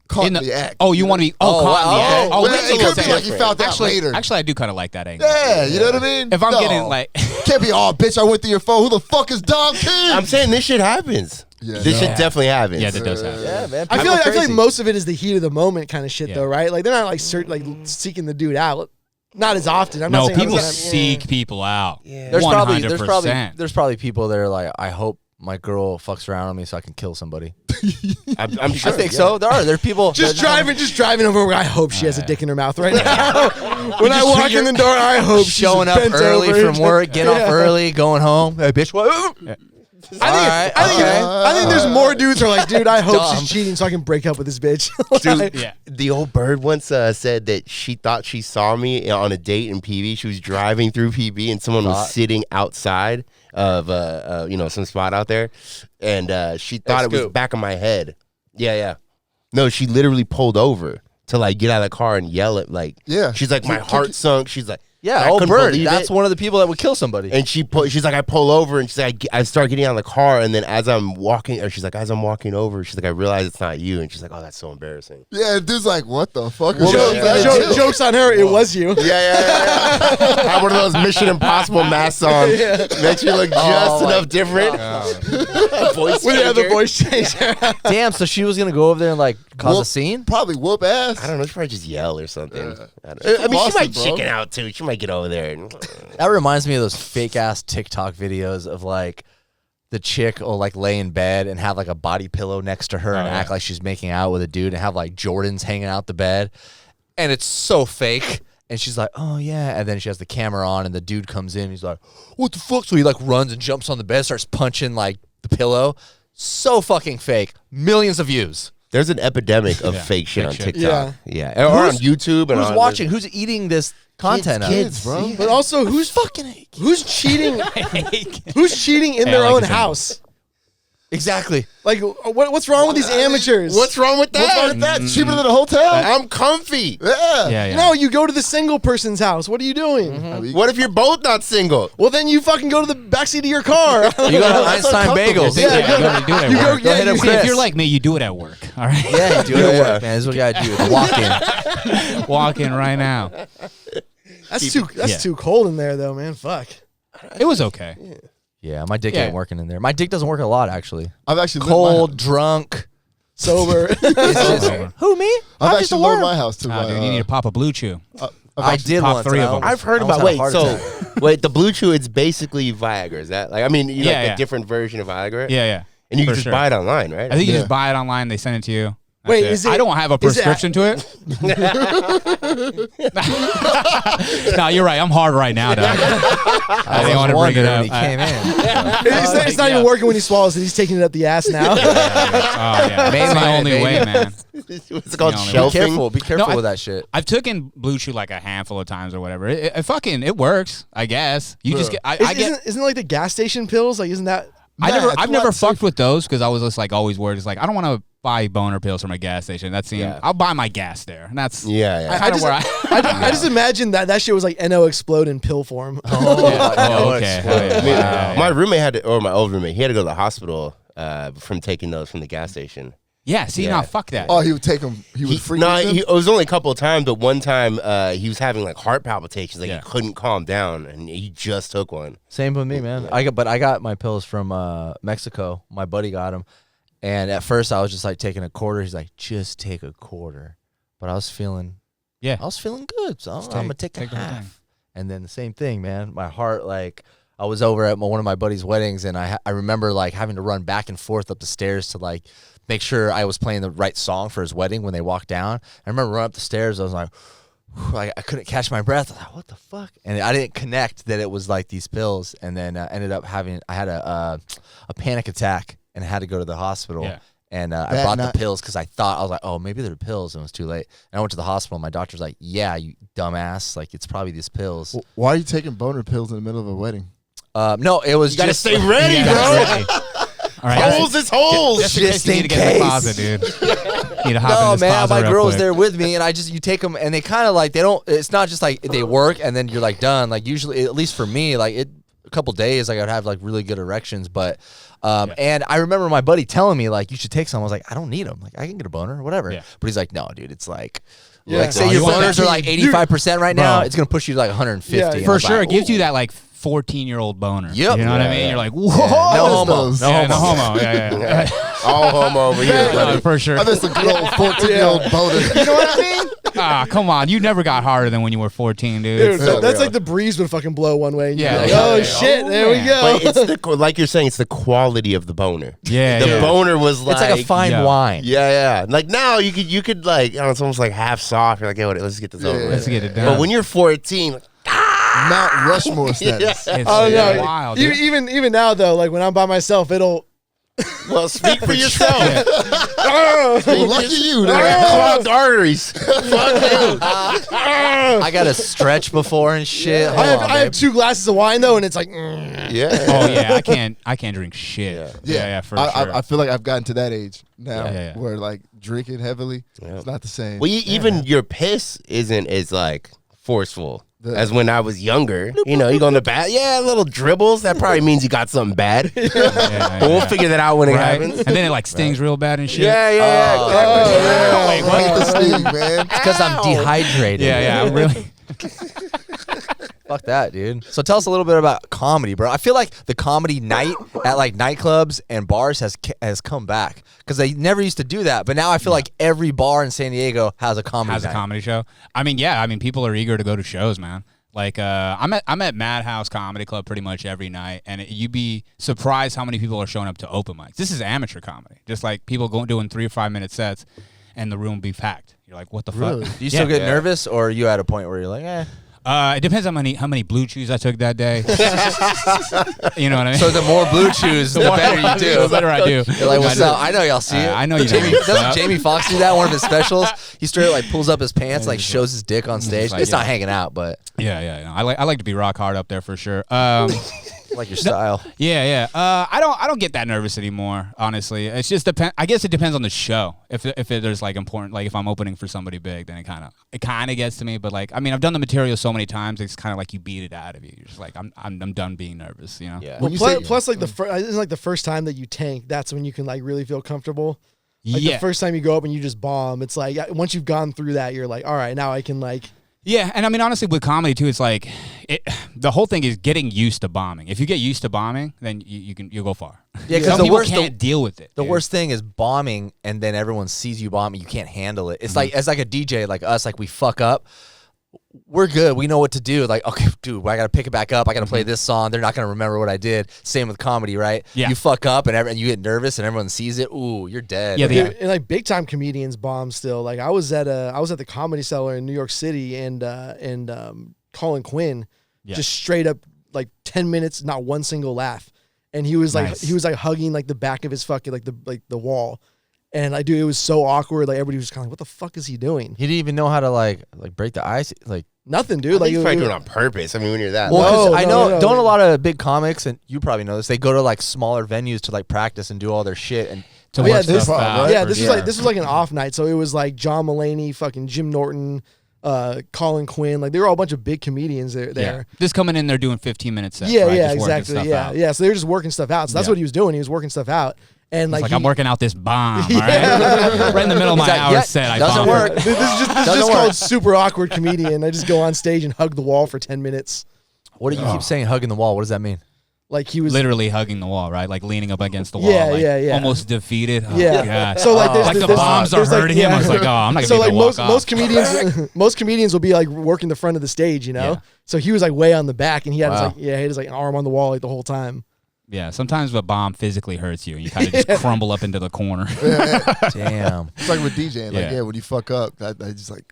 caught in the act. Oh, you want to be caught in the act? well, Oh, it that's could what I'm be saying. like you found out later. Actually, I do kind of like that angle. Yeah, you know what I mean? If I'm No. getting like, Can't be, oh, bitch, I went through your phone. Who the fuck is Dom King? I'm saying this shit happens. Yeah, This shit definitely happens. Yeah, that does happen. Yeah, man. I people are feel like crazy. most of it is the heat of the moment kind of shit, Yeah. though, right? Like they're not like seeking the dude out. Not as often. I'm not No, saying people all the time. seek people out. Yeah. There's 100%. probably people that are like, I hope my girl fucks around on me so I can kill somebody. I'm sure. I think so. There's people Just driving over. I hope she has a dick in her mouth right now. when I just walk figure- in the door, I hope she's showing up bent early over. from work, getting off early, going home. Hey, bitch, what? I think there's more dudes who are like, dude, I hope Dumb. she's cheating so I can break up with this bitch. Like, Yeah. The old bird once said that she thought she saw me on a date in PB. She was driving through PB and someone was sitting outside of some spot out there, and she thought it was Scoop. back of my head. Yeah. No, she literally pulled over to like get out of the car and yell at like. Yeah. She's like, my heart sunk. She's like, Yeah, I old couldn't bird. believe That's it. one of the people that would kill somebody. And she's like, I pull over, and she's like, I start getting out of the car, and then as I'm walking over, she's like, I realize it's not you, and she's like, oh, that's so embarrassing. Yeah, dude's like, what the fuck? Jokes on her. It was you. Yeah. Have one of those Mission Impossible masks on. Makes you look just enough different. Voice When you have the changer. voice changer. Damn, so she was gonna go over there and like cause a scene? Probably whoop ass. I don't know. She probably just yell or something. I She's mean, from she Boston, might bro. chicken out too. She might get over there. And, That reminds me of those fake ass TikTok videos of like the chick will like lay in bed and have like a body pillow next to her and act like she's making out with a dude and have like Jordans hanging out the bed, and it's so fake. And she's like, oh yeah, and then she has the camera on and the dude comes in. He's like, what the fuck? So he like runs and jumps on the bed, starts punching like the pillow. So fucking fake. Millions of views. there's an epidemic of Yeah, fake shit fake on shit. TikTok. Yeah. Or on YouTube. And Who's on watching? Who's eating this content? of? Kids, bro. But also, who's cheating? Who's cheating in Hey, their I like own the thing. house? Exactly. Like, what's wrong with these amateurs? What's wrong with What's wrong that? with that? It's cheaper than a hotel. I'm comfy. Yeah. Yeah. No, you go to the single person's house. What are you doing? I mean, What if you're both not single? Well, then you fucking go to the backseat of your car. You go to Einstein Bagels. Yeah, you gotta do it at you go- work. yeah, hit you- him, See, if Chris. you're like me, you do it at work. All right. Yeah, you do it at work, man. This is what you gotta do. Walk in. Walk in right now. That's Yeah. too cold in there, though, man. Fuck. It was okay. Yeah, my dick Yeah. ain't working in there. My dick doesn't work a lot, actually. I've actually Cold, drunk. Sober. It's just, who, me? I've I'm just a actually lowered worm. my house to Nah, my. dude, you need to pop a blue chew. I did pop once. 3 and of I them. almost- I've heard I almost about. had a Wait, heart so attack. wait, the Blue Chew, it's basically Viagra. Is that like? I mean, Yeah, like yeah. a different version of Viagra. Yeah. And you can For just sure. buy it online, right? I think you Yeah. just buy it online. They send it to you. That's Wait, it. is it- I don't have a is it- prescription to it. No, you're right. I'm hard right now, dog. I didn't want to bring it up. He came in. it's not even working when he swallows it. He's taking it up the ass now. Oh yeah, Made it's the by it, only baby. way, man. It's called Be Be shelving. careful. Be careful No, with that shit. I've taken Blue Chew like a handful of times or whatever. It fucking it works. I guess you just get. I get. Isn't it like the gas station pills? Like, isn't that? I've never fucked with those because I was just like always worried. It's like I don't want to buy boner pills from a gas station. That's I'll buy my gas there. And that's Yeah. kind of where I. I just imagine that shit was like NO explode in pill form. Oh, okay. explode. Oh, yeah. My roommate had to, or my old roommate, he had to go to the hospital from taking those from the gas station. Yeah. See, Yeah. now fuck that. Oh, he would take him. He would freak. No, him? it was only a couple of times, but one time he was having like heart palpitations, like Yeah. he couldn't calm down, and he just took one. Same with me, man. I got my pills from Mexico. My buddy got them, and at first I was just like taking a quarter. He's like, just take a quarter, but I was feeling good, so I'm gonna take the a whole half. thing. And then the same thing, man. My heart, like, I was over at one of my buddy's weddings, and I remember like having to run back and forth up the stairs to like make sure I was playing the right song for his wedding when they walked down. I remember running up the stairs. I was like, I couldn't catch my breath. I was like, what the fuck? And I didn't connect that it was like these pills, and then ended up I had a panic attack and had to go to the hospital. Yeah. And I That brought night- the pills because I thought, I was like, oh, maybe they're pills, and it was too late. And I went to the hospital. My doctor's like, yeah, you dumbass. Like, it's probably these pills. Why are you taking boner pills in the middle of a wedding? No, it was You gotta just stay ready, Yeah, bro. that's ready. All right. Holes is holes. Just in case Just you need in to get in the case. closet, dude. Need to hop No, in this man, closet my real girl was quick. there with me, and you take them, and they kind of like, they don't, it's not just like they work and then you're like done. Like, usually, at least for me, like a couple days, like I'd have like really good erections, but and I remember my buddy telling me like, you should take some. I was like, I don't need them. Like, I can get a boner or whatever. Yeah. But he's like, no, dude, it's like, Yeah. like say Oh, your you want boners that are like 85% right now, Bro. it's gonna push you to like 150. Yeah, And I For was sure, like, it gives you that like 14-year-old boner. Yep. You know what I Yeah, mean? yeah. You're like, whoa. No homo. those? No Yeah, homo. no homo. Yeah. All homo over here, buddy. For sure. I miss a good old 14-year-old boner. You know what I mean? Come on. You never got harder than when you were 14, dude. Dude, Yeah, that's yeah. like the breeze would fucking blow one way. And Yeah, you're like, yeah, oh yeah. shit, Oh, there we man. go. But it's like you're saying, it's the quality of the boner. Yeah, The yeah. boner was like, It's like a fine yeah. wine. Yeah. Like now you could like, I don't know, it's almost like half soft. You're like, hey, let's get this over with. Let's get it done. But when you're 14, like, Mount Rushmore status. it's Oh no! wild, dude. Even now though, like when I'm by myself, it'll. well, speak for yourself. Well, lucky you. There. Clogged arteries. I got to stretch before and shit. Hold I have on, I have babe. 2 glasses of wine though, and it's like. Yeah. Oh yeah, I can't drink shit. Yeah, for sure. I feel like I've gotten to that age now Yeah. where like drinking heavily, Yeah. it's not the same. Well, even your piss isn't as like forceful as when I was younger. You know, you go in the bath, little dribbles. That probably means you got something bad. Yeah, But we'll yeah. figure that out when it Right? happens. And then it like stings real bad and shit. Yeah. yeah. Wait, Right the sting, man. Because I'm dehydrated. Yeah, I'm really. Fuck that, dude. So tell us a little bit about comedy, bro. I feel like the comedy night at like nightclubs and bars has come back because they never used to do that. But now I feel like every bar in San Diego has a comedy Has a night. comedy show. I mean, people are eager to go to shows, man. Like, I'm at Madhouse Comedy Club pretty much every night, and you'd be surprised how many people are showing up to open mics. This is amateur comedy, just like people doing 3 or 5 minute sets, and the room be packed. You're like, what the Really? fuck? Do you still get nervous, or are you at a point where you're like, eh? It depends on how many blue chews I took that day. You know what I mean? So the more blue chews, the better you do. The better I do. You're like, what's up? I know y'all see it. I know you Jamie, know what's doesn't up. Jamie Foxx do that? One of his specials. He straight like pulls up his pants, like shows his dick on stage. like, It's not yeah. hanging out, but Yeah. No, I like to be rock hard up there for sure. like your style. Yeah. I don't get that nervous anymore. Honestly, it's just I guess it depends on the show. If there's like important, like if I'm opening for somebody big, then it kind of gets to me. But like, I mean, I've done the material so many times, it's kind of like you beat it out of you. You're just like, I'm done being nervous. You know? Yeah. When you Plus, say- like isn't like the first time that you tank. That's when you can like really feel comfortable. Like Yeah. the first time you go up and you just bomb, it's like once you've gone through that, you're like, all right, now I can like. Yeah, and I mean honestly, with comedy too, it's like the whole thing is getting used to bombing. If you get used to bombing, then you'll go far. Yeah, 'cause some the people worst- can't deal with it. The dude. worst thing is bombing, and then everyone sees you bombing. You can't handle it. It's like as like a DJ, like us, like we fuck up. We're good. We know what to do. Like, okay, dude, I got to pick it back up. I got to play this song. They're not going to remember what I did. Same with comedy, right? Yeah. You fuck up and you get nervous and everyone sees it. Ooh, you're dead. Yeah, Dude, and like big time comedians bomb still. Like I was at the Comedy Cellar in New York City, and Colin Quinn just straight up like 10 minutes, not one single laugh, and he was like Nice. hugging like the back of his fucking like the wall, and like dude, it was so awkward. Like everybody was kind of like, what the fuck is he doing? He didn't even know how to like break the ice. Like, Nothing, I dude. think Like he's it- probably it- doing it on purpose. I mean, when you're that. well, 'cause No, I no, know, no, don't no. a lot of big comics, and you probably know this, they go to like smaller venues to like practice and do all their shit. And to Oh, yeah, work this- stuff out. right? yeah, for this sure. was like an off night, so it was like John Mulaney, fucking Jim Norton, Colin Quinn, like they were all a bunch of big comedians there. Yeah. Just coming in there doing 15-minute sets. Yeah, right? yeah, Just working exactly. stuff Yeah, out. yeah. So they were just working stuff out. So that's Yeah. what he was doing. He was working stuff out, and It's like, like I'm working out this bomb, all right? Yeah. Right in the middle of my He's like, hour yeah, set, I doesn't bombed work. it. This is Doesn't just work. called super awkward comedian. I just go on stage and hug the wall for 10 minutes. what do you keep saying, hugging the wall? What does that mean? Like he was Literally hugging the wall, right? Like leaning up against the wall. Yeah, like, yeah. Almost defeated. Oh, Yeah. God. So like there's like the there's- bombs are there's, like, hurting him. I was like, oh, I'm not gonna So be like able to walk most off. most comedians will be like working the front of the stage, you know. Yeah. So he was like way on the back, and he had Wow. he had his like arm on the wall like the whole time. Yeah, sometimes a bomb physically hurts you, and you kind of just crumble up into the corner. Damn. It's like with DJing. Like, Yeah. yeah, when you fuck up, that just like.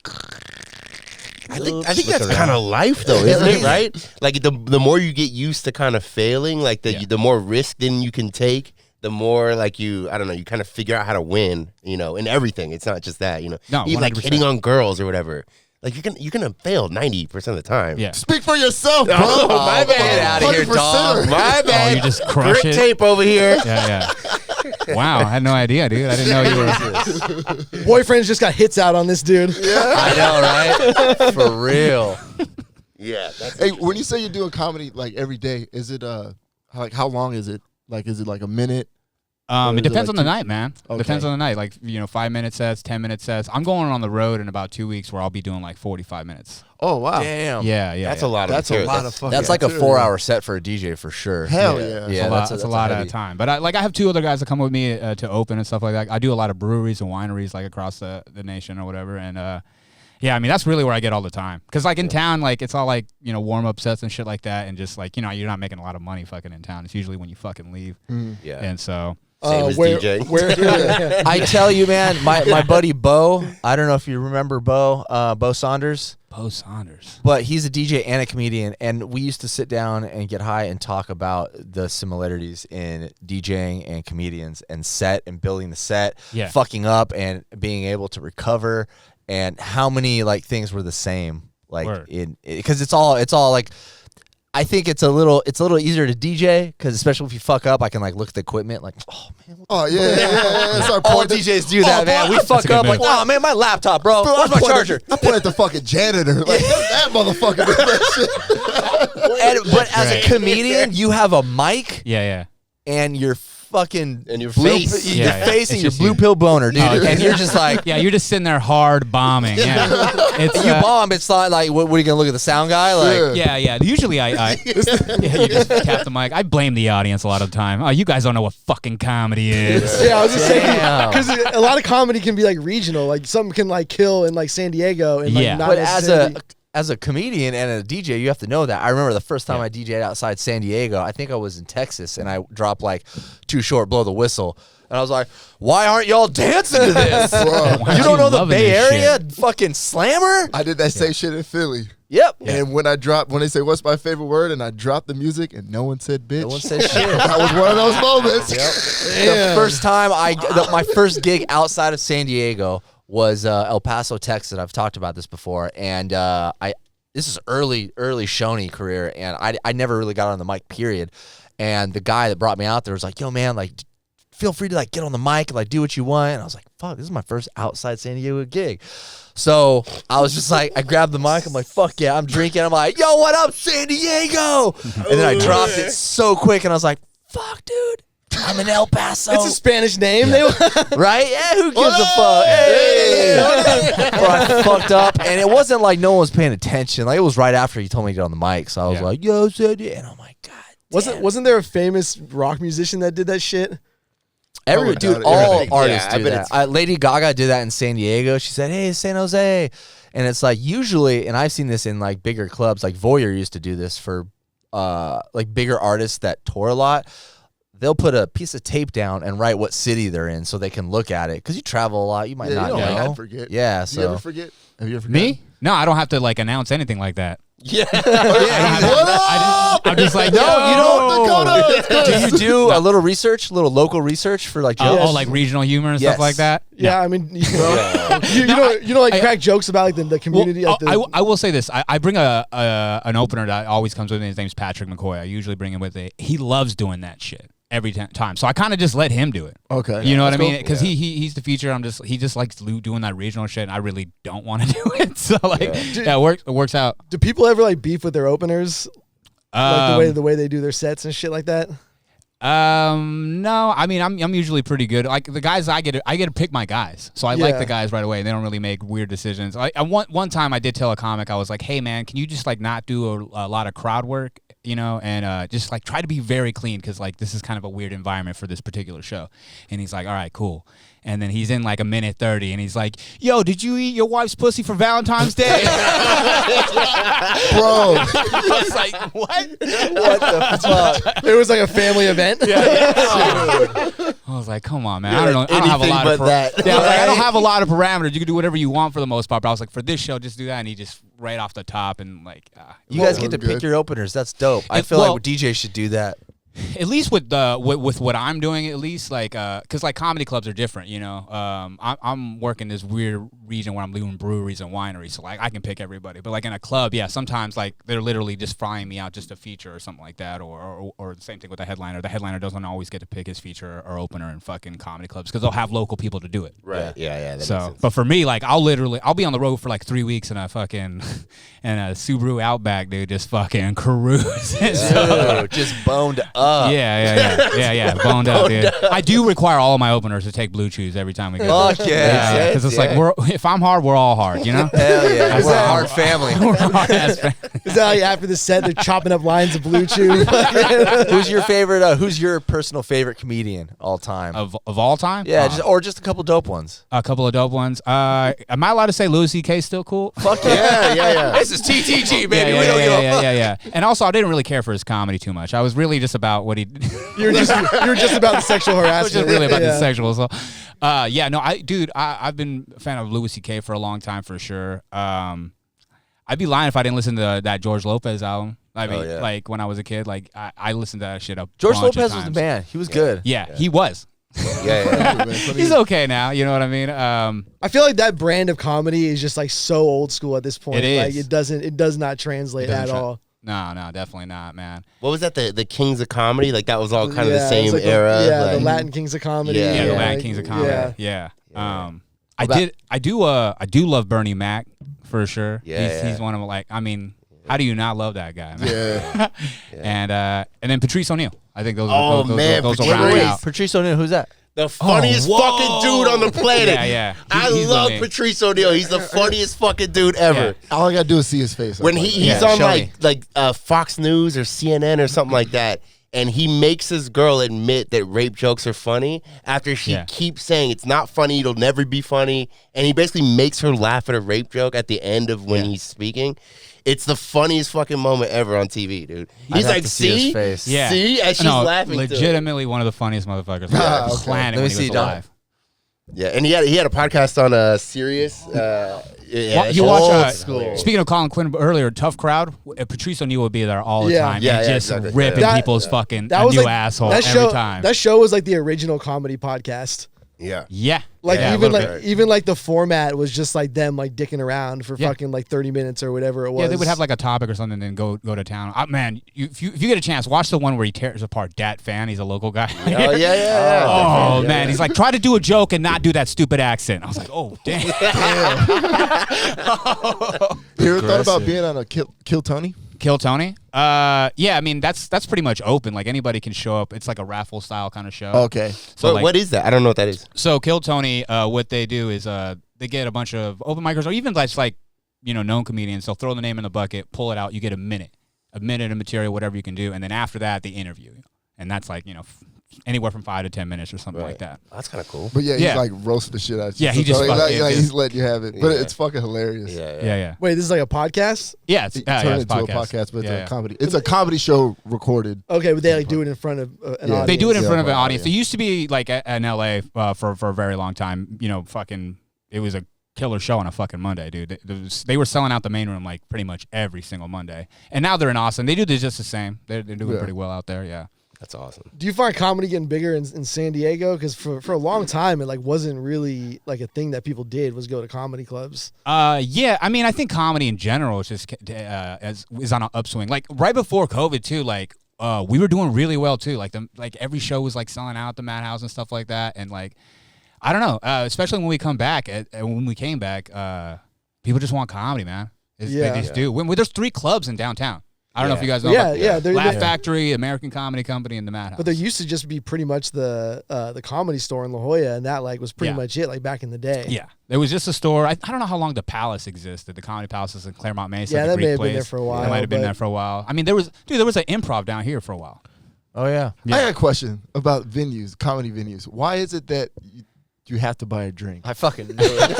I think Look that's around. kind of life, though, isn't it? Right? Like the more you get used to kind of failing, like the more risk then you can take, the more like you kind of figure out how to win, you know, in everything. It's not just that, you know, No, even like 100%. hitting on girls or whatever. Like you're gonna fail 90% of the time. Yeah. Speak for yourself, bro. Oh, my bad. Get out of here, 100%. dog. My Oh, bad. you just crush Grit it. tape over here. Yeah. Wow, I had no idea, dude. I didn't know you were. Boyfriends just got hits out on this dude. I know, right? For real. Yeah. That's Hey, when you say you're doing comedy like every day, is it like how long is it? Like, is it like a minute? Or It is depends like on the two- night, man. Okay. Depends on the night. Like 5-minute sets, 10-minute sets. I'm going on the road in about 2 weeks where I'll be doing like 45 minutes. Oh wow. Damn. Yeah. That's a lot of That's a material. lot of fucking. That's like a material. 4-hour set for a DJ for sure. Hell yeah. Yeah, That's a lot heavy. of time. But I have 2 other guys that come with me to open and stuff like that. I do a lot of breweries and wineries like across the nation or whatever. And yeah, I mean, that's really where I get all the time. Because like in town, like it's all like, warm-up sets and shit like that. And just like, you're not making a lot of money fucking in town. It's usually when you fucking leave. Yeah. And so... Same as where, DJ. Where, I tell you, man, my buddy Bo, I don't know if you remember Bo Saunders, Bo Saunders. but he's a DJ and a comedian, and we used to sit down and get high and talk about the similarities in DJing and comedians and set and building the set, Yeah. fucking up and being able to recover, and how many like things were the same, like Word. because it's all like. I think it's a little easier to DJ because especially if you fuck up, I can like look at the equipment like, oh man, Oh yeah. Start all pointing. DJs do that, man. We That's fuck a good up like, move. oh man, my laptop, bro. Bro, Where's my charger? I point at the fucking janitor. Like that motherfucker did that shit. But as a Right. comedian, you have a mic Yeah. and you're fucking And your blue, face. your Yeah, yeah. face and It's your just blue you. pill boner, dude. Oh, and you're just like, Yeah, you're just sitting there hard bombing. Yeah. It's, you bomb. It's not like, what are you gonna look at the sound guy? Like, Yeah. Usually I you just tap the mic. I blame the audience a lot of the time. Oh, you guys don't know what fucking comedy is. yeah, I was just saying Damn. because a lot of comedy can be like regional. Like something can like kill in like San Diego and like Yeah. not but necessarily. as a comedian and a DJ, you have to know that. I remember the first time I DJ'd outside San Diego. I think I was in Texas, and I dropped like Too Short, Blow the Whistle. And I was like, why aren't y'all dancing to this? Bro, Why You aren't don't know the loving Bay this Area shit? fucking slammer? I did that same shit in Philly. Yep. And when they say what's my favorite word, and I dropped the music, and no one said bitch. No one said shit. That was one of those moments. The first time my first gig outside of San Diego was El Paso, Texas. I've talked about this before, and this is early Shoney career, and I never really got on the mic, period. And the guy that brought me out there was like, "Yo, man, like, feel free to like get on the mic and like do what you want." And I was like, "Fuck, this is my first outside San Diego gig." So I was just like, I grabbed the mic. I'm like, "Fuck yeah!" I'm drinking. I'm like, "Yo, what up, San Diego?" And then I dropped it so quick, and I was like, "Fuck, dude." I'm in El Paso. it's a Spanish name. Right? Yeah, who gives a fuck? Hey! Bro, I fucked up, and it wasn't like no one was paying attention. Like, it was right after he told me to get on the mic, so I was Yeah. like, yo, said it. And I'm like, God. Wasn't there a famous rock musician that did that shit? Without Dude, it. all Yeah, artists I do bet that. it's- Lady Gaga did that in San Diego. She said, hey, San Jose. And it's like usually, and I've seen this in like bigger clubs, like Voyeur used to do this for like bigger artists that tour a lot. They'll put a piece of tape down and write what city they're in so they can look at it. Because you travel a lot, you might Yeah, not you know. don't like I'd forget. Yeah, You so. ever forget? Have you ever forgotten? Me? No, I don't have to like announce anything like that. Yeah. I'm just like, No, you Dakota, don't. Do you do a little research, a little local research for like jokes? oh, like regional humor and Yes. stuff like that. Yeah, I mean, you know, like crack jokes about like the community. Well, like I will say this. I bring an opener that always comes with me. His name's Patrick McCoy. I usually bring him with it. He loves doing that shit every time. So I kind of just let him do it. Okay. You know what I That's mean? cool. Because he's the feature. He just likes doing that regional shit, and I really don't want to do it. So like, yeah, it works out. do people ever like beef with their openers? Like Um, the way they do their sets and shit like that? No, I mean I'm usually pretty good. Like the guys I get to pick my guys, so I like Yeah. the guys right away. They don't really make weird decisions. One time I did tell a comic, I was like, "Hey man, can you just like not do a lot of crowd work, you know, and just like try to be very clean because like this is kind of a weird environment for this particular show." And he's like, "All right, cool." And then he's in like a minute 30, and he's like, "Yo, did you eat your wife's pussy for Valentine's Day?" Bro, I was like, "What?" What the fuck? It was like a family event. I was like, "Come on, man! I don't have a anything lot of but that. Yeah, I was like, I don't have a lot of parameters. You can do whatever you want for the most part." But I was like, "For this show, just do that." And he just right off the top and like, You guys Well, get to good. pick your openers. That's dope. I It- feel well- like DJs should do that. at least with what I'm doing, at least like because like comedy clubs are different, you know. I'm working this weird region where I'm doing breweries and wineries, so like I can pick everybody. But like in a club, yeah, sometimes like they're literally just flying me out just a feature or something like that, or the same thing with the headliner. The headliner doesn't always get to pick his feature or opener in fucking comedy clubs because they'll have local people to do it. Right. Yeah. That makes So, sense. but for me, like I'll be on the road for like 3 weeks in a fucking in a Subaru Outback, dude, just fucking cruising. So, Dude, just boned up. up. Yeah. Boned up, dude. I do require all of my openers to take blue chews every time we get Fuck yeah. because it's like if I'm hard, we're all hard, you know. Hell yeah. We're a hard family. We're a hard ass family. Is that like after the set they're chopping up lines of Blue Chew? Who's your favorite? Who's your personal favorite comedian all time? of all time. Yeah, just a couple dope ones. A couple of dope ones. Am I allowed to say Louis C.K. still cool? Fuck yeah. This is TTG, baby. We don't give a fuck. Yeah. And also, I didn't really care for his comedy too much. I was really just about what he. you were just about the sexual I was harassment. just really about the sexual. So, I've been a fan of Louis C.K. for a long time for sure. I'd be lying if I didn't listen to that George Lopez album. I mean, like when I was a kid, like I listened to that shit up. George Lopez was the man. He was good. Yeah, he was. Yeah. He's okay now. You know what I mean? I feel like that brand of comedy is just like so old school at this point. It is. Like it does not translate at all. No, definitely not, man. What was that? The Kings of Comedy? Like that was all kind of the it's same like era. the like, Latin Kings of Comedy. Yeah, the yeah. Latin Kings of Comedy. Yeah. I do love Bernie Mac for sure. Yeah, He's one of them. Like, I mean, how do you not love that guy, man? Yeah. And then Patrice O'Neal. I think those Oh, those man, will round Patrice. out. Patrice O'Neal, who's that? The funniest fucking dude on the planet. Yeah. I He's love the man. Patrice O'Neal. He's the funniest fucking dude ever. All I gotta do is see his face. When he's Yeah, on show me. like Fox News or CNN or something like that, and he makes his girl admit that rape jokes are funny after she keeps saying it's not funny, it'll never be funny, and he basically makes her laugh at a rape joke at the end of when he's speaking. It's the funniest fucking moment ever on TV, dude. He's have like, to see his see? face. Yeah. See? As she's laughing to it. legitimately one of the funniest motherfuckers on the planet Let me when he see, was Don. alive. Yeah, and he had a podcast on Sirius. You watch old school. Speaking of Colin Quinn earlier, Tough Crowd. Patrice O'Neal would be there all the Yeah. time, Yeah, and yeah, just exactly. ripping That- people's fucking That was new like asshole that every show. time. That show was like the original comedy podcast. Yeah. Yeah, Like yeah, a even little like bit. even like the format was just like them like dicking around for fucking like 30 minutes or whatever it was. Yeah, they would have like a topic or something, and then go to town. Man, if you get a chance, watch the one where he tears apart Dat Fan. He's a local guy. Oh yeah. Oh Yeah, man, he's like, try to do a joke and not do that stupid accent. I was like, oh damn. You ever thought about being on a Kill Tony? Kill Tony? Yeah, I mean that's pretty much open. Like anybody can show up. It's like a raffle style kind of show. Okay. So But like, what is that? I don't know what that is. So Kill Tony, what they do is they get a bunch of open micers or even like known comedians. They'll throw the name in the bucket, pull it out. You get a minute of material, whatever you can do, and then after that they interview you, and that's like anywhere from 5 to 10 minutes or something like that. That's kind of cool. But yeah, Yeah. he's like roasting the shit out of you. Yeah, he just fucking- he's letting you have it. But Yeah. it's fucking hilarious. Yeah. Wait, this is like a podcast? Yeah, it's It turned it's into a podcast, but it's Yeah. a comedy. It's a comedy show recorded. Okay, but they like do it in front of an Yeah. audience. They do it in Yeah, front of an yeah. audience. They used to be like in LA for a very long time. Fucking it was a killer show on a fucking Monday, dude. They were selling out the main room like pretty much every single Monday. And now they're in Austin. They do this just the same. They're doing pretty well out there. Yeah. That's awesome. Do you find comedy getting bigger in San Diego? Because for a long time, it like wasn't really like a thing that people did was go to comedy clubs. Yeah. I mean, I think comedy in general is just is on an upswing. Like right before COVID too. Like we were doing really well too. Like every show was like selling out at the Madhouse and stuff like that. And like I don't know, especially when we come back. When we came back, people just want comedy, man. They just do. When there's 3 clubs in downtown. I don't know if you guys know. Yeah, about yeah, they're- Laugh they're- Factory, American Comedy Company, and the Madhouse. But there used to just be pretty much the comedy store in La Jolla, and that like was pretty Yeah. much it. Like back in the day. Yeah, there was just a store. I don't know how long the Palace existed. The Comedy Palace is in Claremont Mesa. Yeah, the that Greek may have been place. there for a while, It might have been but- there for a while. I mean, there was an improv down here for a while. Oh yeah. I got a question about venues, comedy venues. Why is it that you have to buy a drink? I fucking knew it.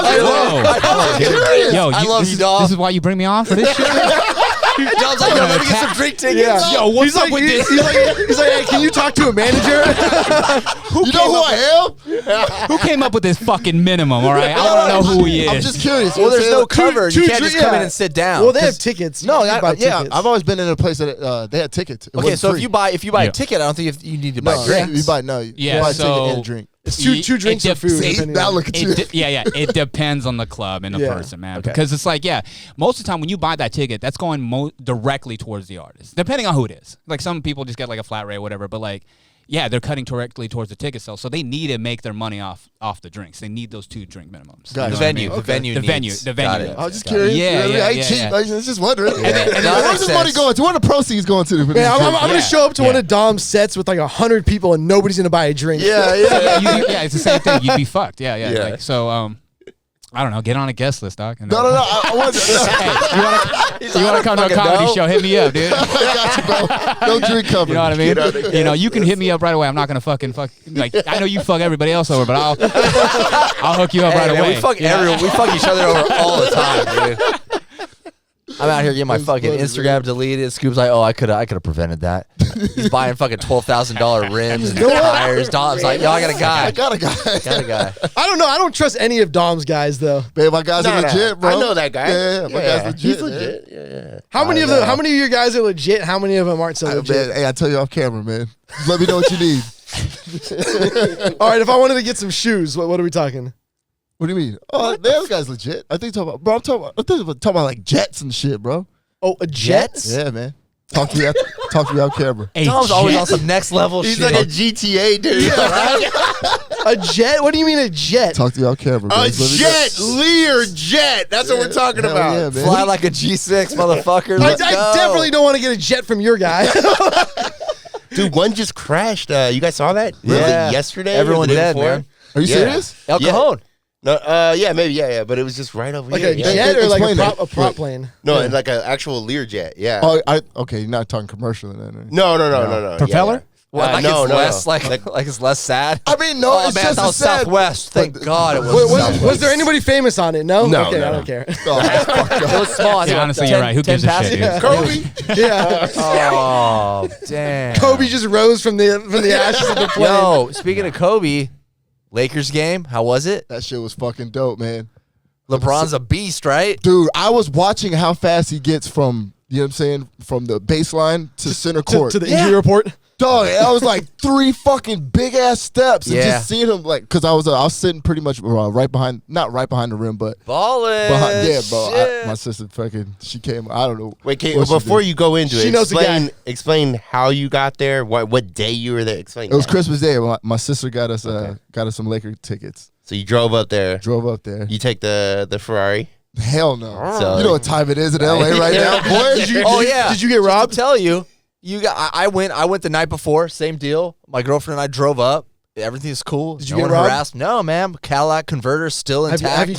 Whoa. Yo, I love you, this dog. is why you bring me on for this shit? John's like, yo, let me get some drink tickets. Yeah. Yo, what's He's up like, with this? He's like, hey, can you talk to a manager? You know who I am? Who came up with this fucking minimum, all right? I want to know who he is. I'm just curious. Well, there's no Two- cover. You two can't just drink- come in yeah. and sit down. Well, they have tickets. No, You can buy yeah, tickets. I've always been in a place that they had tickets. It Okay, wasn't so free. if you buy Yeah. a ticket, I don't think you need to buy no, drinks. you buy Yeah, buy a so- ticket and a drink. It's two drinks it of food. See, depending now on- look at you. It depends on the club and the Yeah. person, man. Okay. Because it's like, most of the time when you buy that ticket, that's going directly towards the artist, depending on who it is. Like some people just get like a flat rate or whatever, but like Yeah, they're cutting directly towards the ticket sales, so they need to make their money off the drinks. They need those 2 drink minimums. Gotcha. The what I venue, mean? the venue, The venue, needs. the Got venue. it. I was just Got it. curious. Yeah, I yeah, ain't yeah, cheating. yeah. I was just wondering. And Where's makes this money sense. going to? Where the proceeds going to? For these Man, I'm drinks? gonna show up to one of Dom's sets with like 100 people and nobody's gonna buy a drink. Yeah. Yeah, it's the same thing. You'd be fucked. Yeah. Yeah. Like, so, I don't know. Get on a guest list, dog. No. I want to. Hey, you want to come to a comedy show? Hit me up, dude. I got you, bro. No drink covered. You know what I mean? You know, you can hit me up right away. I'm not gonna fuck. Like, I know you fuck everybody else over, but I'll hook you up right Man, away. we fuck You know? everyone. We fuck each other over all the time, dude. I'm out here getting my fucking funny, Instagram deleted. Scoop's like, oh, I could have prevented that. He's buying fucking $12,000 rims and tires. Dom's like, yo, I got a guy. I got a guy. Got a guy. I don't know. I don't trust any of Dom's guys though. Man, my guys are legit, bro. I know that guy. Yeah, my guys legit. He's man. legit. Yeah. How many of your guys are legit? How many of them aren't so legit? Man, hey, I tell you off camera, man. Just let me know what you need. All right, if I wanted to get some shoes, what are we talking? What do you mean? Oh, that guy's legit. I think talking about, bro. I'm talking about like jets and shit, bro. Oh, a jet? Yeah, man. Talk to me out camera. A Dom's always jet? on some next level He's shit. like a GTA dude. A jet? What do you mean a jet? Talk to me out camera, bro. A Just let me jet, Lear jet. That's what we're talking Hell about. yeah, man. Fly like a G6, motherfucker. I Let's go. definitely don't want to get a jet from your guy. Dude, one just crashed. You guys saw that? Yeah. Literally yesterday. or Everyone the day dead, before? man. Are you Yeah. serious? El Yeah. Cajon. No, yeah, maybe, yeah. But it was just right over Like here. a yeah. jet or like Explain that. a prop plane? No, and like an actual Lear jet. Yeah. Oh, okay. You're not talking commercial then. Right? No. Propeller? Yeah. What, like no, it's no, less no. like it's less sad. I mean, no, Oh it's man, just that a was sad. Southwest. Thank God it was. Was there anybody famous on it? No? No, Okay, no. I don't care. It was small. I think Yeah, honestly, 10 you're right. Who 10 gives a shit, passengers. dude? Kobe. Yeah. Oh damn. Kobe just rose from the ashes of the plane. Yo, speaking of Kobe, Lakers game. How was it? That shit was fucking dope, man. LeBron's a beast, right? Dude, I was watching how fast he gets from, you know what I'm saying, from the baseline to center court. To the injury report. Dog, I was like 3 fucking big ass steps, and Yeah. just seeing him like, cause I was sitting pretty much right behind, not right behind the rim, but Ballin'. behind. Yeah, bro. Shit. My sister fucking, she came. I don't know. Wait, Kate, what she before did. you go into She it, knows the guy. explain how you got there, what day you were there. Explain It was that. Christmas Day. My sister got us some Laker tickets. So you drove up there. Drove up there. You take the Ferrari. Hell no. So- You know what time it is in LA right now, boy? Oh yeah. Did you get robbed? To tell you, I went the night before. Same deal. My girlfriend and I drove up. Everything's cool. Did you no get one robbed? harassed. No, man. Cadillac converter still Have intact. you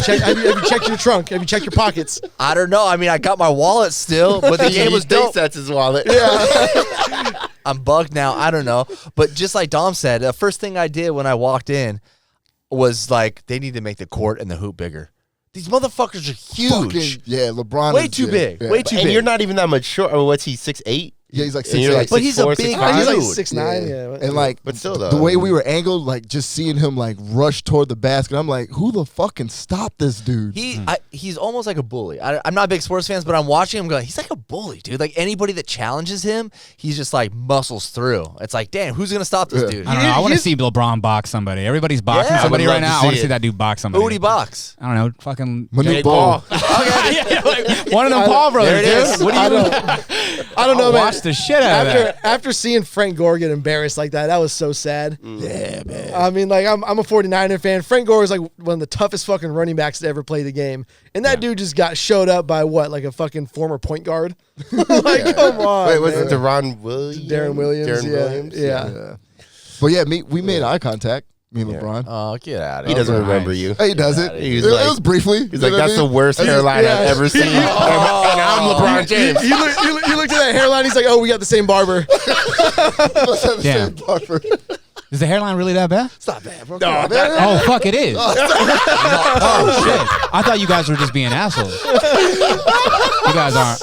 checked your trunk? Have you checked your pockets? I don't know. I mean, I got my wallet still, but the game was dope. That's his wallet. I'm bugged now. I don't know. But just like Dom said, the first thing I did when I walked in was like, they need to make the court and the hoop bigger. These motherfuckers are huge. Fucking, yeah, LeBron. Way is, too yeah, big. yeah. Way too And big. you're not even that much short. Or what's he, 6'8"? Yeah, he's like And you're 6'8". But he's a 6'4", big 6'5"? He's like dude. 6'9". Yeah. Yeah. And like, But still, though. the way we were angled, like just seeing him like rush toward the basket, I'm like, who the fuck can stop this dude? He's almost like a bully. I'm not a big sports fans, but I'm watching him going, he's like a bully, dude. Like anybody that challenges him, he's just like muscles through. It's like, damn, who's going to stop this Yeah. dude? I don't know. I want to see LeBron box somebody. Everybody's boxing Yeah. somebody I would right love to now. I want see to see it. that dude box somebody. Who would he box? I don't know. Fucking Manute Jake Ball. Yeah, like one of them Paul brothers, There it is. dude. What do you I don't know, man. watch the shit out of that? After seeing Frank Gore get embarrassed like that was so sad. Yeah, man. I mean, like I'm a 49er fan. Frank Gore is like one of the toughest fucking running backs to ever play the game, and that dude just got showed up by what, like a fucking former point guard. Like, come on. Wait, was man. it Deron Williams? Darren Williams? Darren yeah, Williams? yeah. Yeah. But yeah, we made eye contact. Me and LeBron. Oh, get out of He here. doesn't Nice. remember you. He does it. He was It like- was briefly. He's like, that's the worst hairline yeah. I've ever seen. And I'm LeBron James. You looked at that hairline. He's like, oh, we got the same barber. Damn. Is the hairline really that bad? It's not bad, bro. No, Come on, man. Oh, fuck, it is. Oh, shit. I thought you guys were just being assholes. You guys aren't.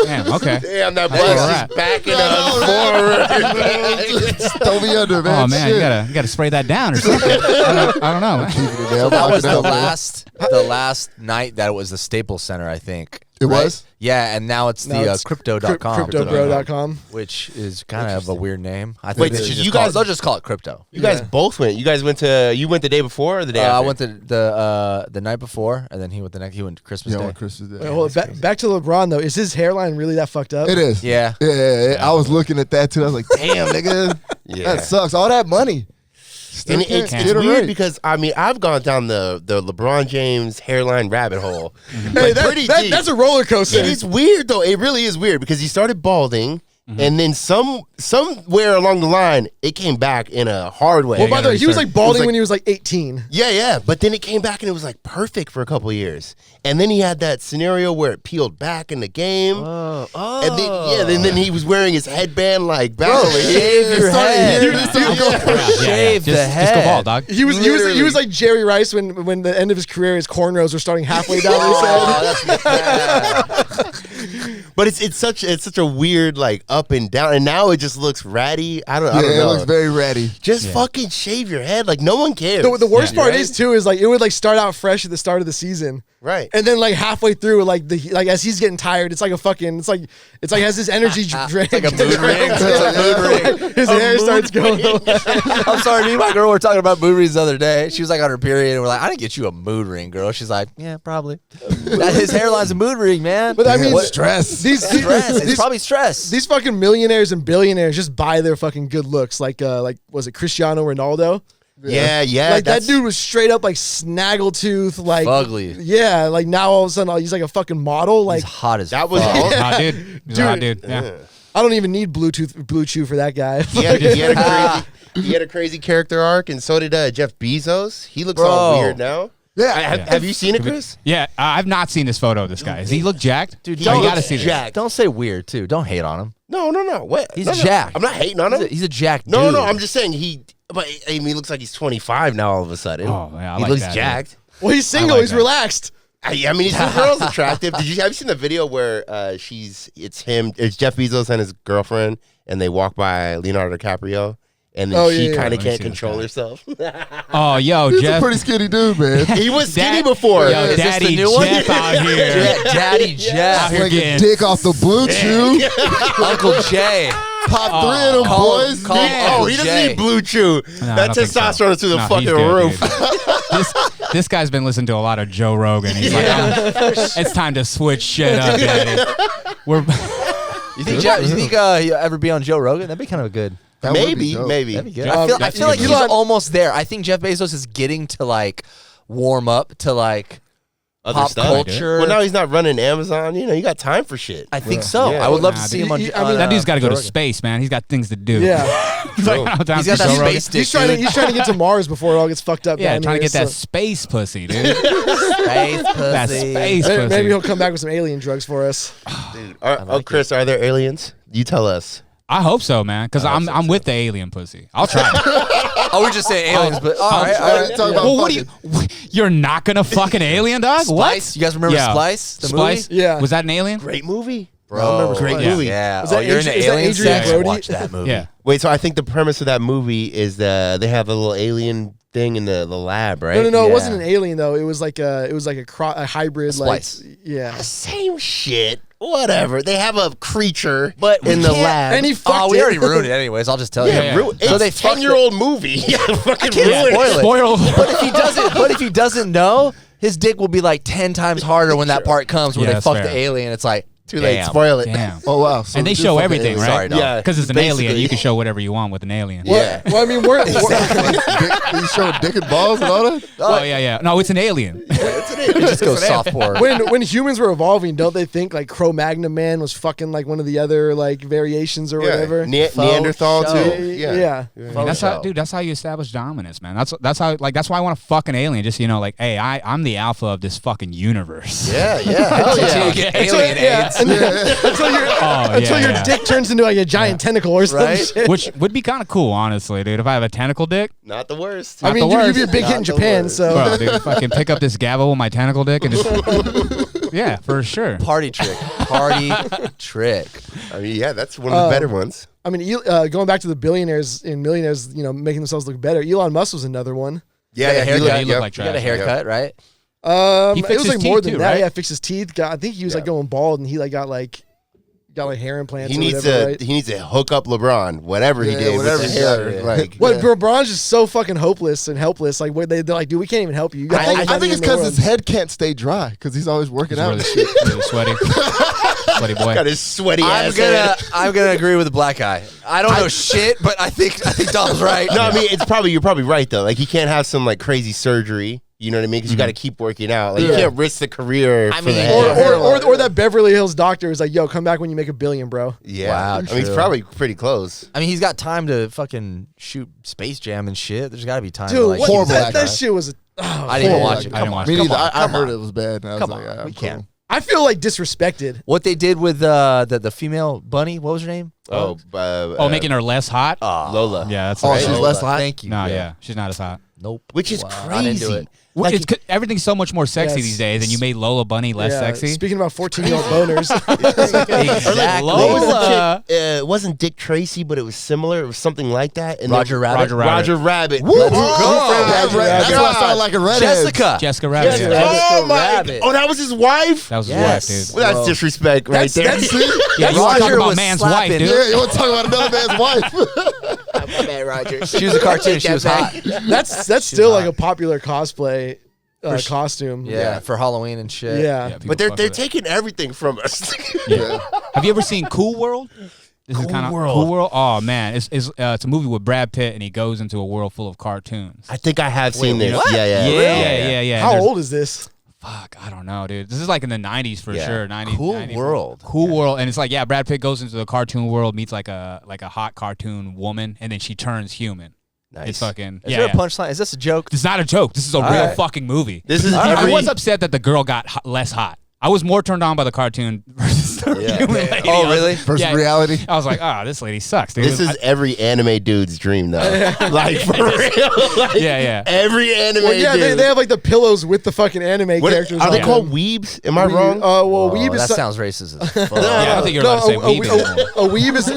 Damn, okay. Damn, that That's bus all is right. backing up forward. Just throw me under, man. Oh, man, Shit. you gotta spray that down or something. I don't know, man. Yeah, That was fucking the last night that it was the Staples Center, I think. It was? Yeah, and now it's Now the it's crypto.com. CryptoBro.com. Which is kind of a weird name. I think Wait, they so should you just call guys- it, they'll just call it crypto. You guys both went. You guys went to. You went the day before or the day after? I went the night before, and then he went the next. He went Christmas Yeah, Day. on Christmas Day. Wait, hold on. Back to LeBron though. Is his hairline really that fucked up? It is. Yeah. Yeah. I was looking at that too. I was like, damn, nigga. That sucks. All that money. Still And can't it's get it weird right. because I mean I've gone down the LeBron James hairline rabbit hole. Hey, Like, pretty deep. that's a roller coaster. It is weird though. It really is weird because he started balding, and then somewhere along the line it came back in a hard way. Well, by the way, he was like balding like- when he was like 18. Yeah, but then it came back and it was like perfect for a couple of years, and then he had that scenario where it peeled back in the game. And then he was wearing his headband like back over here. Shave your head. Shave the Just head. go bald, dog. He was like Jerry Rice when the end of his career, his cornrows were starting halfway down his head. Oh, that's bad. But it's such a weird like up and down, and now it just looks ratty. I don't Yeah, know. it looks very ready. Just fucking shave your head. Like no one cares. The worst part right? is too is like it would like start out fresh at the start of the season. Right. And then like halfway through, like as he's getting tired, it's like has his energy drained. Like a mood ring. It's a mood ring. His hair starts going. I'm sorry, me and my girl were talking about mood rings the other day. She was like on her period, and we're like, I didn't get you a mood ring, girl. She's like, yeah, probably. His hairline's a mood ring, man. But I mean, What stress? Stress. It's probably stress. These fucking millionaires and billionaires just buy their fucking good looks. Like was it Cristiano Ronaldo? Yeah. Like that that's- dude was straight up like snaggletooth, like Fugly. Yeah, like now all of a sudden he's like a fucking model. Like He's hot as That was fuck. all. Nah, dude. He's a hot dude. Yeah. I don't even need Blue Chew for that guy. He had a crazy character arc, and so did Jeff Bezos. He looks all Bro. weird now. Yeah. Have you seen it, Chris? Yeah, I've not seen this photo of this guy. Does he look jacked? Dude, you don't- gotta see this. jacked. Don't say weird, too. Don't hate on him. No. What? He's No. jacked. I'm not hating on him. He's a jacked No, dude. no. I'm just saying But I mean, he looks like he's 25 now. All of a sudden, Oh, yeah, I he like looks that, jacked. Well, he's single. like He's that. relaxed. I mean, he's the girl's attractive. Have you seen the video where it's Jeff Bezos and his girlfriend, and they walk by Leonardo DiCaprio, and then Oh, she yeah, kind Let of me can't see this control guy. herself. Oh, yo, He's a Jeff. pretty skinny dude, man. He was skinny That- before. Yo, Is this Daddy the new one? Jeff out here. Daddy Jeff. Out here Like a getting- dick off the blue chew. Uncle Jay. Pop 3 of them, Call him- boys. call him Oh, Uncle he doesn't Jay. need blue chew. No, I That don't think so. testosterone is through the No, fucking he's good, roof. dude. This guy's been listening to a lot of Joe Rogan. He's like, it's time to switch shit up, Daddy. We're You think he'll ever be on Joe Rogan? That'd be kind of good. That would be Maybe, dope. maybe. That'd be good. Jeff- I feel like he's Elon- almost there. I think Jeff Bezos is getting to like warm up to like Other pop stuff. culture. Well, now he's not running Amazon. You got time for shit. I think so. Yeah. I would love Nah, to see dude. him on. I mean, that dude's got to go Joe to Rogan. space, man. He's got things to do. Yeah, He's like, I don't have He's time got for that Joe Rogan. space dick. he's trying to get to Mars before it all gets fucked up. Yeah, down trying to here, get that so- space pussy, dude. Space that pussy. space Maybe pussy. he'll come back with some alien drugs for us. Chris, are there aliens? You tell us. I hope so, man, because I'm with the alien pussy. I'll try. Oh, we're just saying aliens, but all right. All right, talk about Well, what do fucking. you're not gonna fuck an alien, dog? Splice. What? You guys remember Yeah. Splice? The Splice? movie? Yeah. Was that an alien? Great movie. Bro, Great Yeah. movie. Yeah. Was that You're into Adrian- is that alien Adrian sex? Brody? Watch that movie. Yeah. Wait, so I think the premise of that movie is they have a little alien thing in the lab, right? No, Yeah. it wasn't an alien though. It was like a hybrid. Splice. Like yeah. Same shit. Whatever. They have a creature But we in the can't- lab. And he fucked Oh, we it. already ruined it anyways. I'll just tell you. Yeah. It's So they a fucked 10-year-old movie. Yeah, fucking can't ruin spoil it. Spoil. But if he doesn't know, his dick will be like 10 times harder when that part comes where Yeah, they that's fuck fair. the alien. It's like Too late. damn. Spoil it. Damn. Oh, wow. So And they we do show fucking everything, aliens. right? Sorry, dog. Yeah. Because it's an Basically. alien, you can show whatever you want with an alien. Yeah. Well, I mean, we're You show dick and balls and all that? Oh yeah. No, it's an alien. It just goes soft porn. when humans were evolving, don't they think like Cro-Magnon man was fucking like one of the other like variations or whatever? Neanderthal show. too. Yeah. That's how, dude. That's how you establish dominance, man. That's how. Like that's why I want to fuck an alien. Just like, hey, I'm the alpha of this fucking universe. Yeah. Hell Until yeah. you get Until- alien yeah, AIDS. until your dick turns into like a giant tentacle or some Right? shit. Which would be kind of cool, honestly, dude. If I have a tentacle dick, Not the worst. I mean, the you'd be a worst. big hit in Not the Japan, worst. so bro, dude, if I can pick up this gavel with my tentacle dick and just, yeah, for sure. Party trick. Party trick. I mean, yeah, that's one of the better ones. I mean, going back to the billionaires and millionaires, making themselves look better. Elon Musk was another one. Yeah, got a haircut. He looked like You got a trash. haircut, right? He It fixed was his like more teeth than too, that. right? Yeah, fixed his teeth. I think he was like going bald, and he like got hair implants. He or needs whatever, to right? he needs to hook up LeBron, whatever he Yeah, did whatever with the he hair. did. Like, Well, LeBron's just so fucking hopeless and helpless. Like, they're like, dude, we can't even help you. You got all the I money think it's in the because world. his head can't stay dry because he's always working He's out. really sweaty. sweaty boy. Got his sweaty ass. I'm gonna agree with the black guy. I don't know shit, but I think Dom's right. No, I mean you're probably right though. Like he can't have some like crazy surgery. You know what I mean? Because you got to keep working out. Like you can't risk the career. I for mean, the head. or that Beverly Hills doctor is like, yo, come back when you make $1 billion, bro. Yeah. Wow, I mean, he's true. probably pretty close. I mean, he's got time to fucking shoot Space Jam and shit. There's got to be time. Dude, to, like, horrible that actor. shit was. I didn't even horrible. watch it. I didn't watch Me it. neither. on, I come heard on. it was bad. And I was Come like, on, I'm we cool. can't. I feel like disrespected. What they did with the female bunny? What was her name? Making her less hot. Lola. Yeah, that's Oh, right. she's less hot? Thank you. No, yeah, she's not as hot. Nope. Which is I didn't do crazy. it. Well, everything's so much more sexy Yes. these days, and you made Lola Bunny less Yeah, sexy. Speaking about 14-year-old boners. Exactly. What was the Lola. chick? It wasn't Dick Tracy, but it was similar. It was something like that. And Roger Rabbit. Roger Rabbit. Let's Woo! go. That's Rabbit. why I sound like a redhead. Jessica. Jessica Rabbit. Yes. Yeah. Oh my! Rabbit. Oh, that was his wife. That was his Yes. wife, dude. Well, that's disrespect right there. Yeah, you want to talk Roger about was man's slapping. wife, dude. Yeah, you want to talk about another man's wife? Man, Roger. She was a cartoon. She was hot. That's still like a popular cosplay costume. Yeah, for Halloween and shit. Yeah. people But they're fuck with it. taking everything from us. Have you ever seen Cool World? This is kind of World. Cool World. Oh man, it's a movie with Brad Pitt, and he goes into a world full of cartoons. I think I have seen this. what? Yeah. How There's- old is this? Fuck, I don't know, dude. This is like in the 90s for Yeah. sure. 90s. Cool 90s. World. Cool World, and it's like Brad Pitt goes into the cartoon world, meets like a hot cartoon woman, and then she turns human. Nice. It's fucking Is there a punchline? Is this a joke? It's not a joke. This is a real right. fucking movie. This is I every. was upset that the girl got less hot. I was more turned on by the cartoon versus the human lady. Oh, really? Versus Yeah. reality. I was like, this lady sucks, dude. This is every anime dude's dream, though. Like for real. Like, yeah. Every anime Well, yeah, dude. they have like the pillows with the fucking anime What- characters. are they on called them. weebs? Am I wrong? Well, weeb is that sounds racist as fuck. Yeah, I don't think you're allowed to say weeb anymore. a weeb is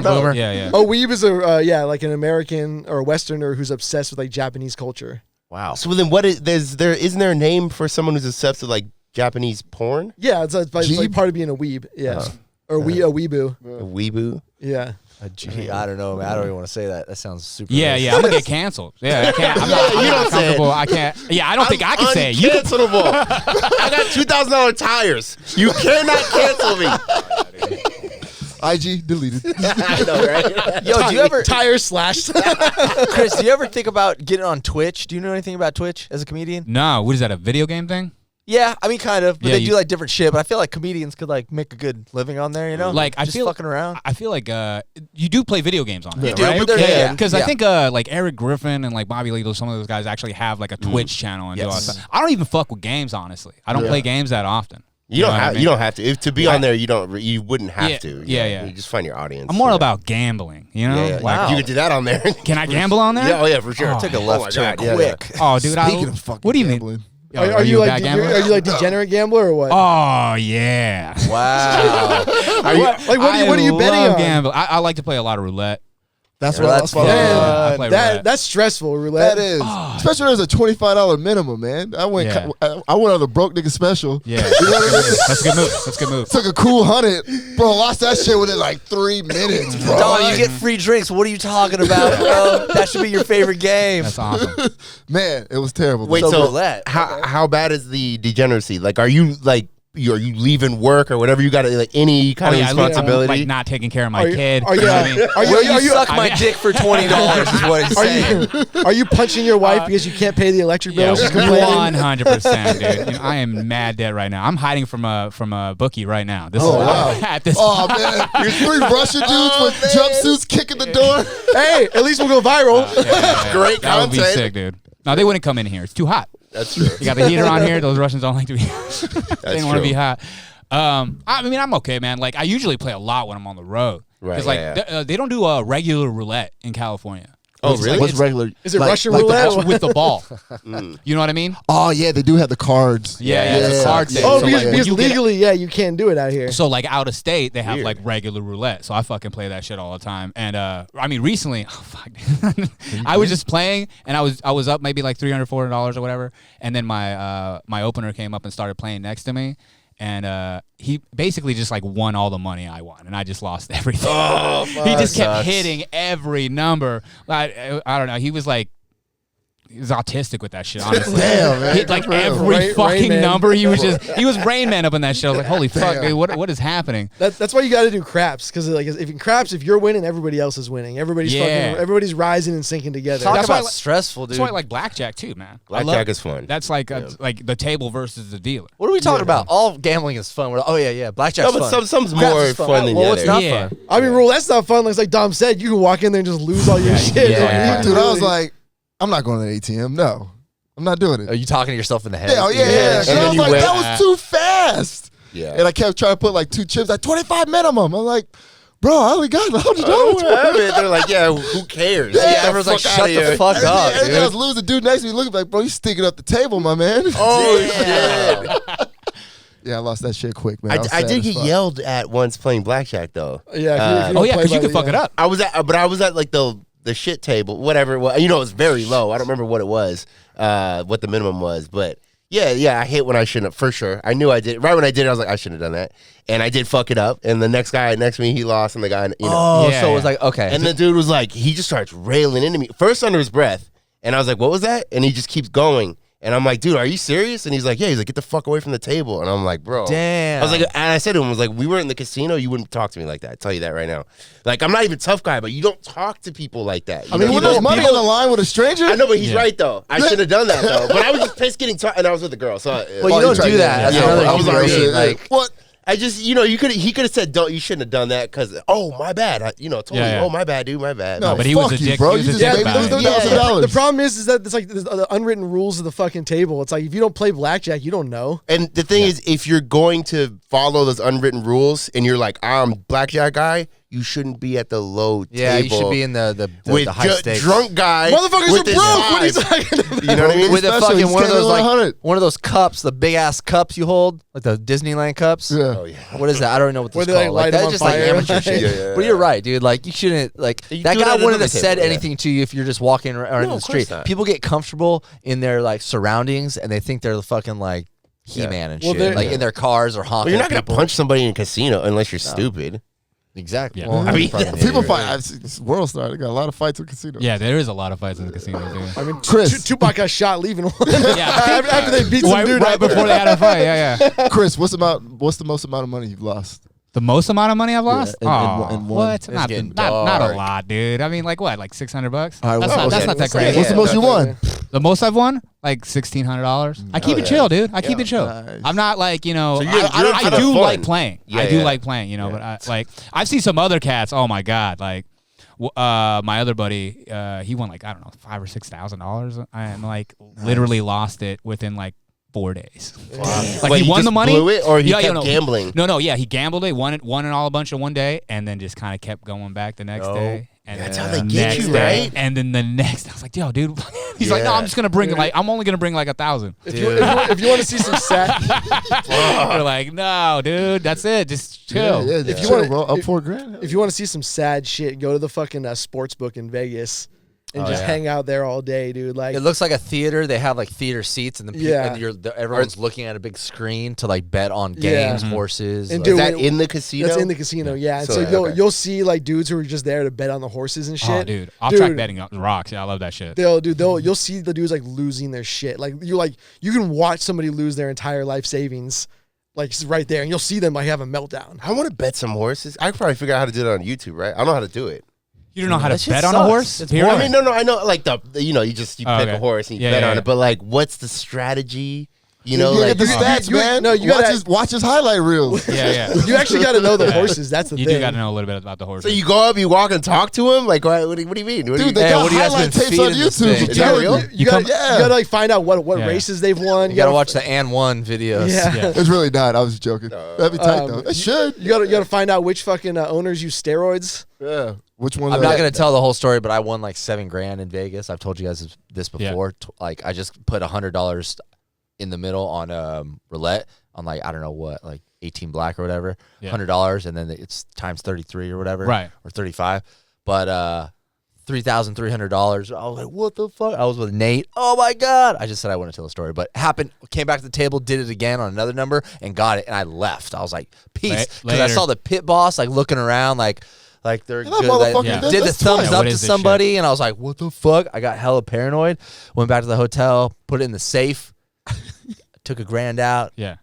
Boomer. Yeah. a weeb is like an American or a Westerner who's obsessed with like Japanese culture. Wow. So then, what is isn't there a name for someone who's obsessed with like Japanese porn? Yeah, it's like Jeeb? part of being a weeb. Yeah, or a weeboo. A weeboo. Yeah. I don't know, man. I don't even want to say that. That sounds super. Yeah, racist. I'm gonna get canceled. Yeah, I can't. I'm not, you I'm don't not say it. comfortable. I can't. Yeah, I don't think I can say it. You can, Uncancelable. I got $2,000 tires. You cannot cancel me. IG deleted. I know, right? Yo, do you ever, Tires slashed. Chris? Do you ever think about getting on Twitch? Do you know anything about Twitch as a comedian? no, what is that? A video game thing? Yeah, I mean, kind of. But Yeah, they you- do like different shit. But I feel like comedians could like make a good living on there. You know, Like, I just feel- fucking around. I feel like you do play video games on there, You do, right? but they're- yeah. Because Yeah. I think like Eric Griffin and like Bobby Lee, some of those guys actually have like a Twitch channel and do all that Yes. stuff. I don't even fuck with games, honestly. I don't play games that often. You don't know what I have. mean? You don't have to. If to be on there, you wouldn't have Yeah, to. yeah. You just find your audience. I'm more Yeah. about gambling, you know? Yeah, yeah. Like, Wow. You could do that on there. can I gamble on there? Yeah. Oh yeah, for sure. Oh, Took a my left turn God, yeah, quick. Oh, dude, Speaking of fucking what do you mean? gambling. Yo, Are you a like bad gambler? are you like degenerate gambler or what? Oh yeah. Wow. What are you betting love on? Gamble. I like to play a lot of roulette. That's Yeah, what I that's was fun. fucking. I play roulette. That's stressful, roulette. That is, especially when there's a $25 minimum, man. I went Yeah. I went on the broke nigga special. Yeah, You know what I mean? that's a good move. That's a good move. Took a cool 100, bro. Lost that shit within like 3 minutes, bro. Dog, you get free drinks. What are you talking about, bro? That should be your favorite game. That's awesome. Man, it was terrible. Wait, So so roulette. how bad is the degeneracy? Like, are you leaving work or whatever? You got like any kind of I live- responsibility? like not taking care of my Are you- kid. are you you- know what I mean? Will you suck I my mean- dick for $20 is what he's saying. Are you punching your wife because you can't pay the electric bill? She's Yeah, complaining. 100%, dude. You know, I am mad dead right now. I'm hiding from a bookie right now. This is wow. at this. Oh man, you're 3 Russian dudes with jumpsuits kicking the door. Hey, at least we'll go viral. Great That would be content. sick, dude. No, they wouldn't come in here. It's too hot. That's true. You got the heater on here. Those Russians don't like to be. They don't want to true. be hot. I mean, I'm okay, man. Like, I usually play a lot when I'm on the road. Right, Because, like, yeah. they don't do regular roulette in California. Oh, It's really? like- What's it's- regular? Is it Like- Russian like the roulette? ball- with the ball. You know what I mean? Oh yeah, they do have the cards. Yeah, it's a card thing. Oh, So, because, like, when because you get- legally, yeah, you can't do it out here. So like out of state, they have Weird. like regular roulette. So I fucking play that shit all the time. And I mean, recently, oh fuck, I was just playing, and I was up maybe like $300, $400 or whatever. And then my opener came up and started playing next to me, and he basically just like won all the money I won, and I just lost everything. He just kept hitting every number. I don't know. He was like was autistic with that shit. Honestly, Damn, man. Hit like Good for him. every Rain fucking Man. number. He was Rain Man up in that shit. I was like, holy fuck, dude, what is happening? That's why you got to do craps, because like if in craps, if you're winning, everybody else is winning. Everybody's rising and sinking together. Talk That's about why I- stressful, dude. That's why I like blackjack too, man. I love- Blackjack is fun. That's like like the table versus the dealer. What are we talking about? All gambling is fun. We're, oh yeah, blackjack's No, but fun. some's Craps more is fun than the well, what's other. not Yeah. fun? I mean, Rule, that's not fun. Like Dom said, you can walk in there and just lose all your shit. yeah. Like, Dude, I was really- like, I'm not going to the ATM. No, I'm not doing it. Are you talking to yourself in the head? Yeah, oh, yeah. And And I then was you like, went- that was too fast. Yeah. And I kept trying to put like 2 chips at 25 minimum. I'm like, bro, I only got $100. They're like, yeah, who cares? Yeah, Get the everyone's like, fuck shut outta the here. fuck up, And I was dude. losing. The dude next to me looking like, bro, you sticking up the table, my man. Oh, Damn. Yeah, I lost that shit quick, man. was I sad did as get if yelled at once playing blackjack though. Yeah. If you Oh don't yeah, play because you by can the- fuck it yeah. up. I was at like the shit table, whatever it was. You know, it was very low. I don't remember what it was, what the minimum was, but yeah, I hit when I shouldn't have, for sure. I knew I did. Right when I did it, I was like, I shouldn't have done that. And I did fuck it up. And the next guy next to me, he lost, and the guy, you know. Oh, Yeah, so it was yeah. like, okay. And the dude was like, he just starts railing into me, first under his breath. And I was like, what was that? And he just keeps going. And I'm like, dude, are you serious? And he's like, yeah. He's like, get the fuck away from the table. And I'm like, bro. Damn. I was like, and I said to him, I was like, we were in the casino. You wouldn't talk to me like that. I tell you that right now. Like, I'm not even a tough guy, but you don't talk to people like that. You I mean, know, when people- there's money on the line with a stranger, I know, but he's Yeah. right though. I should have done that though. But I was just pissed getting and I was with the girl. So well, you don't tried do to- that. That's yeah, another I was humiliation. already- Like, what? I just, he could have said, don't, you shouldn't have done that because, oh, my bad. Totally, Yeah. oh, my bad, dude, my bad. No, but he was fuck a you, dick. bro. He was You a just dick made about me it. lose Yeah, $1,000. the problem is that it's like the unwritten rules of the fucking table. It's like if you don't play blackjack, you don't know. And the thing is, if you're going to follow those unwritten rules and you're like, I'm blackjack guy, you shouldn't be at the low yeah, table. you should be in the with high stakes. drunk guy. Motherfuckers with are his broke. What are you five. talking about? You know what I mean? with a Special, fucking he's one of carrying those like 100. one of those cups, the big ass cups you hold, like the Disneyland cups. Yeah. Oh, yeah. What is that? I don't even know what Where this they, called. like, light That's them on just like fire. amateur shit. Yeah. But you're right, dude. Like you shouldn't like You that do it guy at wouldn't another have said table, yeah. anything to you if you're just walking around in No, the of street. course not. People get comfortable in their like surroundings and they think they're the fucking like He-Man and Well, shit, they're- like in their cars or But honking. you're at not going to people. punch somebody in a casino unless you're stupid. Exactly. Yeah. Well, I mean, fucking People idiot. fight. It's World Star. They got a lot of fights in casinos. Yeah, there is a lot of fights in the casino, dude. I mean, Chris. Tupac got shot leaving one. Yeah. after they beat some Right, dude right up. before they had a fight. Yeah. Chris, what's the most amount of money you've lost? The most amount of money I've lost? in one- in one. What? It's Not getting not a dark. lot, dude. I mean, like what? Like $600? All right, That's what's- not okay. that What's crazy. What's the most you won? The most I've won? Like $1,600. I keep it chill, dude. I keep it chill. Nice. I'm not like, So you're I for do fun. like playing. Yeah, I do yeah. like playing, but I, like I've seen some other cats. Oh my god, like my other buddy, he won like I don't know $5,000 or $6,000, and like literally lost it within like 4 days. Like Wait, he won just the money, blew it, or he Yeah, kept no. gambling? No, yeah, he gambled it, won it all a bunch of one day, and then just kind of kept going back the next day. And That's then how they the get next you, day, right? And then the next, I was like, yo, dude. He's like, no, I'm just gonna bring I'm only gonna bring like 1,000. If you want to see some sad, We're like, no, dude, that's it. Just chill. Yeah, If you chill, wanna- bro. Up if- $4,000. if you want to see some sad shit, go to the fucking sports book in Vegas and just hang out there all day, dude. Like It looks like a theater. They have like theater seats, and Yeah. everyone's looking at a big screen to like bet on Yeah. games, horses. And like- dude, Is that when- in the casino? that's in the casino, yeah. And So, so okay. you'll see like dudes who are just there to bet on the horses and shit. Oh, dude, I'll track betting on rocks. Yeah, I love that shit. You'll see the dudes like losing their shit. Like you can watch somebody lose their entire life savings, like right there, and you'll see them like have a meltdown. I want to bet some horses. I could probably figure out how to do that on YouTube, right? I know how to do it. You don't know how That to shit bet on a sucks. horse? It's Period? I mean, no, I know, like you Oh, pick okay. a horse and you Yeah, bet yeah, on yeah. it, but like, what's the strategy? You know, You like get the stats, you- man. no, you watch gotta- watch his highlight reels. Yeah. You actually got to know the horses. That's the You thing. do got to know a little bit about the horse. so you go up, you walk and talk to him. Like, what do you mean? What do Dude, you, they Hey, got what do you guys highlight been tapes on feeding this YouTube. thing? for Is that kids. real? You got Yeah. to like find out what Yeah. races they've won. you gotta watch the and one videos. Yeah. Yeah. It's really not. I was joking. That'd be tight though. It should. You got to find out which fucking owners use steroids. Yeah. Which one? I'm not gonna tell the whole story, but I won like $7,000 in Vegas. I've told you guys this Yeah. before. Like I just put $100 in the middle on roulette on like I don't know what, like 18 black or whatever. Yeah. $100, and then it's times 33 or whatever, Right. or 35. But $3,300. I was like, what the fuck? I was with Nate. Oh my god! I just said I wouldn't tell the story, but happened. Came back to the table, did it again on another number, and got it. And I left. I was like, peace, because I Later. saw the pit boss like looking around, like Like they're that good. motherfucker Yeah. did Did the this thumbs twice. up What to is this somebody, and I was like, "What the fuck?" I got hella paranoid. Went back to the hotel, put it in the safe, took $1,000 out, Yeah.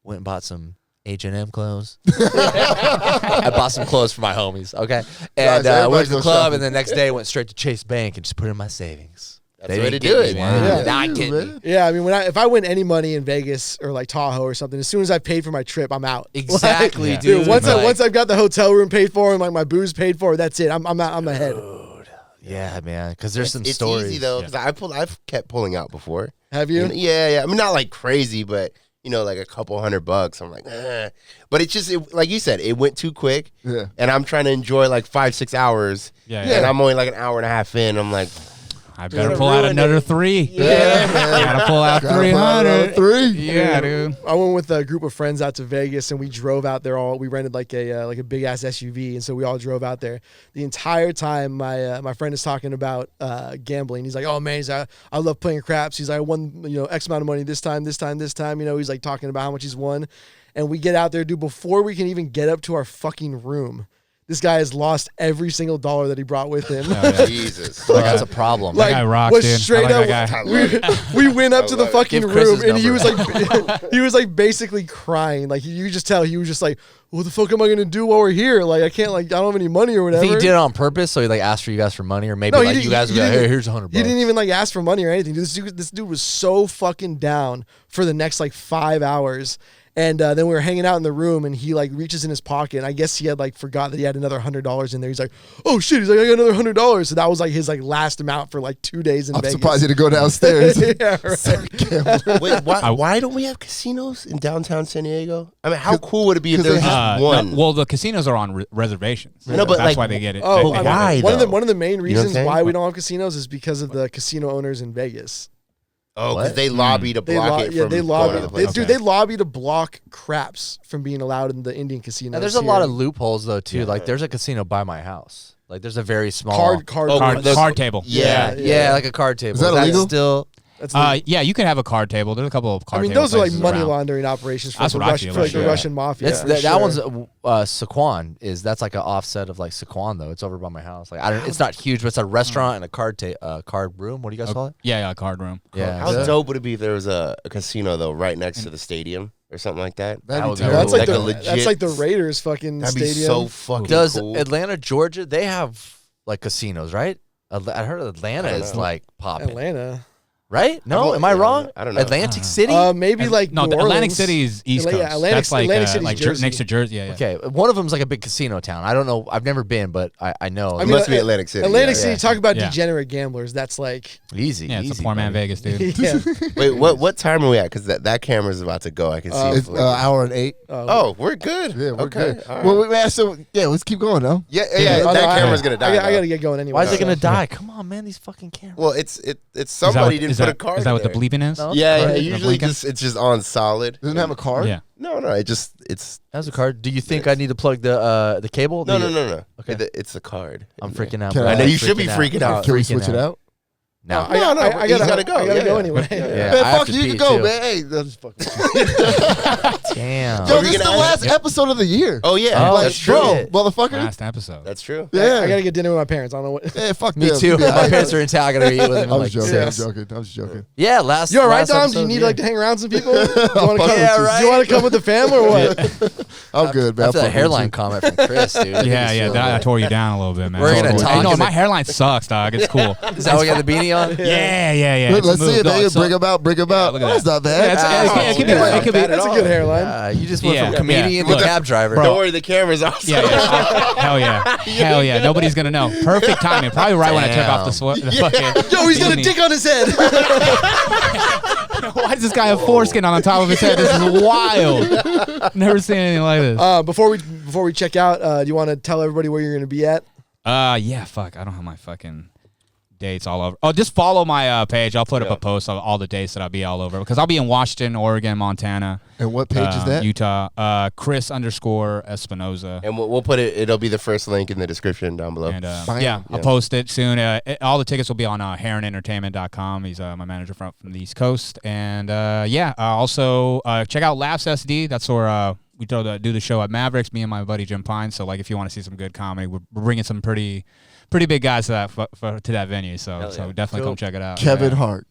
went and bought some H&M clothes. I bought some clothes for my homies. Okay, and Guys, went everybody to the goes club, shopping. and the next day went straight to Chase Bank and just put it in my savings. That's They the way didn't to get do me, it. man. Yeah. Did not You, get me. man. Yeah, I mean, if I win any money in Vegas or like Tahoe or something, as soon as I paid for my trip, I'm out. Exactly, Like, dude. Once Like- once I've got the hotel room paid for and like my booze paid for, that's it. I'm out. I'm ahead. Yeah, man. Because there's some It's stories. easy though, because I've kept pulling out before. Have you? You know, yeah. I mean, not like crazy, but like a couple $100. I'm like, but it's just like you said, it went too quick. Yeah. And I'm trying to enjoy like 5-6 hours. Yeah. And I'm only like an hour and a half in. I'm like, I better Gonna pull out ruin another it. 3. Yeah, man. Gotta pull out Gotta pull out 300. another 3. Yeah, dude. I went with a group of friends out to Vegas, and we drove out there. We rented like a big ass SUV, and so we all drove out there. The entire time, my friend is talking about gambling. He's like, "Oh man, I love playing craps." He's like, "I won X amount of money this time." He's like talking about how much he's won, and we get out there, dude. Before we can even get up to our fucking room, this guy has lost every single dollar that he brought with him. Oh, yeah. Jesus. Like, that's a problem. That guy rocks, was dude. straight I like up. that guy. I love it. We went up I to the love it. fucking Give room, Chris's and he number. was like basically crying. Like you could just tell he was just like, "What the fuck am I gonna do while we're here? Like I can't. Like I don't have any money or I whatever." think he did it on purpose, so he like asked for you guys for money, or maybe No, he like didn't- you guys he would be like, didn't- "Hey, here's $100." He didn't even like ask for money or anything. This dude was so fucking down for the next like 5 hours. And then we were hanging out in the room, and he like reaches in his pocket. And I guess he had like forgot that he had another $100 in there. He's like, "Oh shit!" He's like, "I got another $100." So that was like his like last amount for like 2 days in I'm Vegas. surprised you didn't go downstairs. Yeah, right. Wait, why don't we have casinos in downtown San Diego? I mean, how cool would it be if 'cause there was they just have- one? No, well, the casinos are on reservations. I know, but, that's like, why they get it. Oh, they I mean, get why, it. though? one of the main know what I'm reasons saying? why we don't have casinos is because of the casino owners in Vegas. Oh, because they lobby to They block it from they going lobby. other places. Dude, they lobby to block craps from being allowed in the Indian casinos. Now, there's a here. lot of loopholes though too. Yeah. Like there's a casino by my house. Like there's a very small card. Oh, Card, those- card table. Yeah. Yeah, like a card table. Is that illegal? Still? That's the- Yeah, you can have a card table. There's a couple of I card mean, table those are like places money around. laundering operations for, That's like, what the I Russian, feel for like like, the yeah. Russian mafia. That's for that sure. one's Saquon is that's like an offset of like Saquon though. It's over by my house. Like I don't. It's not huge, but it's a restaurant and a card room. What do you guys call it? Yeah, card room. Yeah. How Yeah. dope would it be if there was a casino though right next to the stadium or something like that? That'd be would be terrible. That's like, Like a the legit- that's like the Raiders fucking That'd be stadium. so fucking Does cool. Atlanta, Georgia? They have like casinos, right? I heard Atlanta I don't is know. like popping, Atlanta. right? No, Well, am I yeah, wrong? I don't know. Atlantic City. Maybe like no, New the Atlantic Orleans. City is East Coast. Yeah, Atlantic- That's like Atlantic City's Jersey. next to Jersey. Yeah, yeah. Okay, one of them's like a big casino town. I don't know. I've never been, but I know. I It mean, must be Atlantic City. Atlantic yeah. City. Talk about Yeah. degenerate gamblers. That's like, easy. Yeah, it's easy, a poor man buddy. Vegas, dude. yeah. Wait, what time are we at? Because that camera's about to go. I can see it. It's flicker. hour and 8. Oh, we're good. Yeah, we're okay. good. all right. Well, man, so yeah, let's keep going though. yeah. Oh, That no, camera's gonna die. I though. gotta get going anyway. Why is it so. gonna die? Come on, man. These fucking cameras. Well, it's Is somebody that didn't what- put a card. Is that what the there. bleeping is? No? Yeah, Right. it usually Blinking? it's just on solid. Doesn't it have a card. Yeah. No, it's That's a card. Do you think I need to plug the cable? no. Okay. It's a card. I'm freaking out. Can bro. I know I'm you should be freaking out. Can we Freaking switch it out? No. I gotta he's gotta go. I gotta Yeah, go yeah. anyway. Yeah. Yeah, Man, I have fuck to you. pee, You can go, too. man. Hey, that's fucking. Damn. Yo, Are we this is the gonna last ask- episode of the year. Oh yeah, Oh, that's that's true. Bro, shit. motherfucker. Last episode. That's true. Yeah. I gotta get dinner with my parents. I don't know what. Yeah, fuck Me them. too. Yeah, My parents are in town. I gotta eat with them. I in was like joking. I'm 6. joking. I was joking. Yeah, last. You all right, last Dom? Do you episode, need yeah. like to hang around some people? Do you want to come? Yeah, Do right. you want to come with the fam or what? I'm good, man. After I'm that fucking hairline with comment from Chris, dude. Yeah, yeah. That, I tore you down a little bit, man. We're gonna Hey, talk no, in my the- hairline sucks, dog. It's cool. Is that why we got the beanie on? Yeah, yeah, yeah. you. It's Let's see moved it. on. Hey, So- bring him out. Bring him out. look at That's that. not bad. Yeah, it could be. yeah. It could be. That's a good hairline. You just went Yeah. from comedian Yeah. to Look, cab driver. Don't worry, the camera's off. Yeah, yeah. Hell yeah. Hell yeah. Nobody's gonna know. Perfect timing. Probably right when I took off the fucking. Yo, he's got a beanie. dick on his head. Why does this guy have foreskin on top of his head? This is wild. Never seen anything like this. Before we check out, do you want to tell everybody where you're gonna be at? Yeah, fuck. I don't have my fucking dates all over. Oh, just follow my page. I'll put up a post of all the dates that I'll be all over because I'll be in Washington, Oregon, Montana. And what page is that? Utah. Chris _Espinoza. And we'll put it. It'll be the first link in the description down below. And Fine. yeah, I'll post it soon. All the tickets will be on HairlineEntertainment.com. He's my manager from the East Coast. And also check out Laughs SD. That's where do the show at Mavericks. Me and my buddy Jim Pine. So like, if you want to see some good comedy, we're bringing some pretty big guys to that venue. So definitely come check it out. Kevin Hart.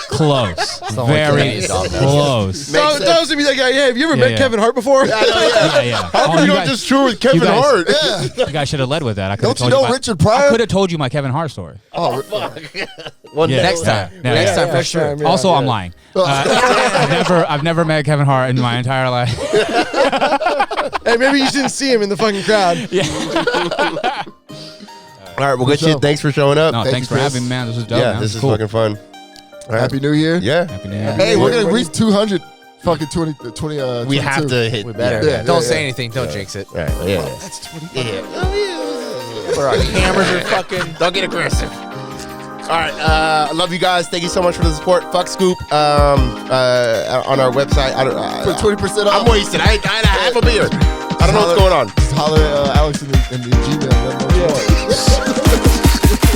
Close, very close. Don't be that guy. Yeah, have you ever met Kevin Hart before? Yeah. How come you don't just tour with Kevin Hart? Yeah. You guys should have led with that. Don't you know Richard Pryor? I could have told you my Kevin Hart story. Oh, fuck. Well, next time. Yeah. Next time for sure. Yeah, Also, I'm lying. I've never met Kevin Hart in my entire life. Hey, maybe you just didn't see him in the fucking crowd. All right, well, good shit. Thanks for showing up. No, Thank thanks you, for Chris. having me, man. This was dope. Yeah, man. this is cool. fucking fun. All right. Happy New Year. Yeah. Happy New Year. Hey, we're going to reach 200 fucking 20. We have to hit. We better. Yeah, Don't yeah, say yeah. anything. Don't jinx it. All right, yeah. That's 20. Where our cameras are fucking. Don't get aggressive. All right, I love you guys. Thank you so much for the support. Fuck Scoop on our website. For 20% off. I'm wasted. I had a half a beer. I don't know what's going on. Just holler at Alex in the Gmail. Let him know what you want.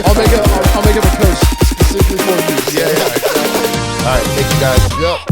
I'll make up a coach specifically for you. Yeah. All right, thank you guys. Yep.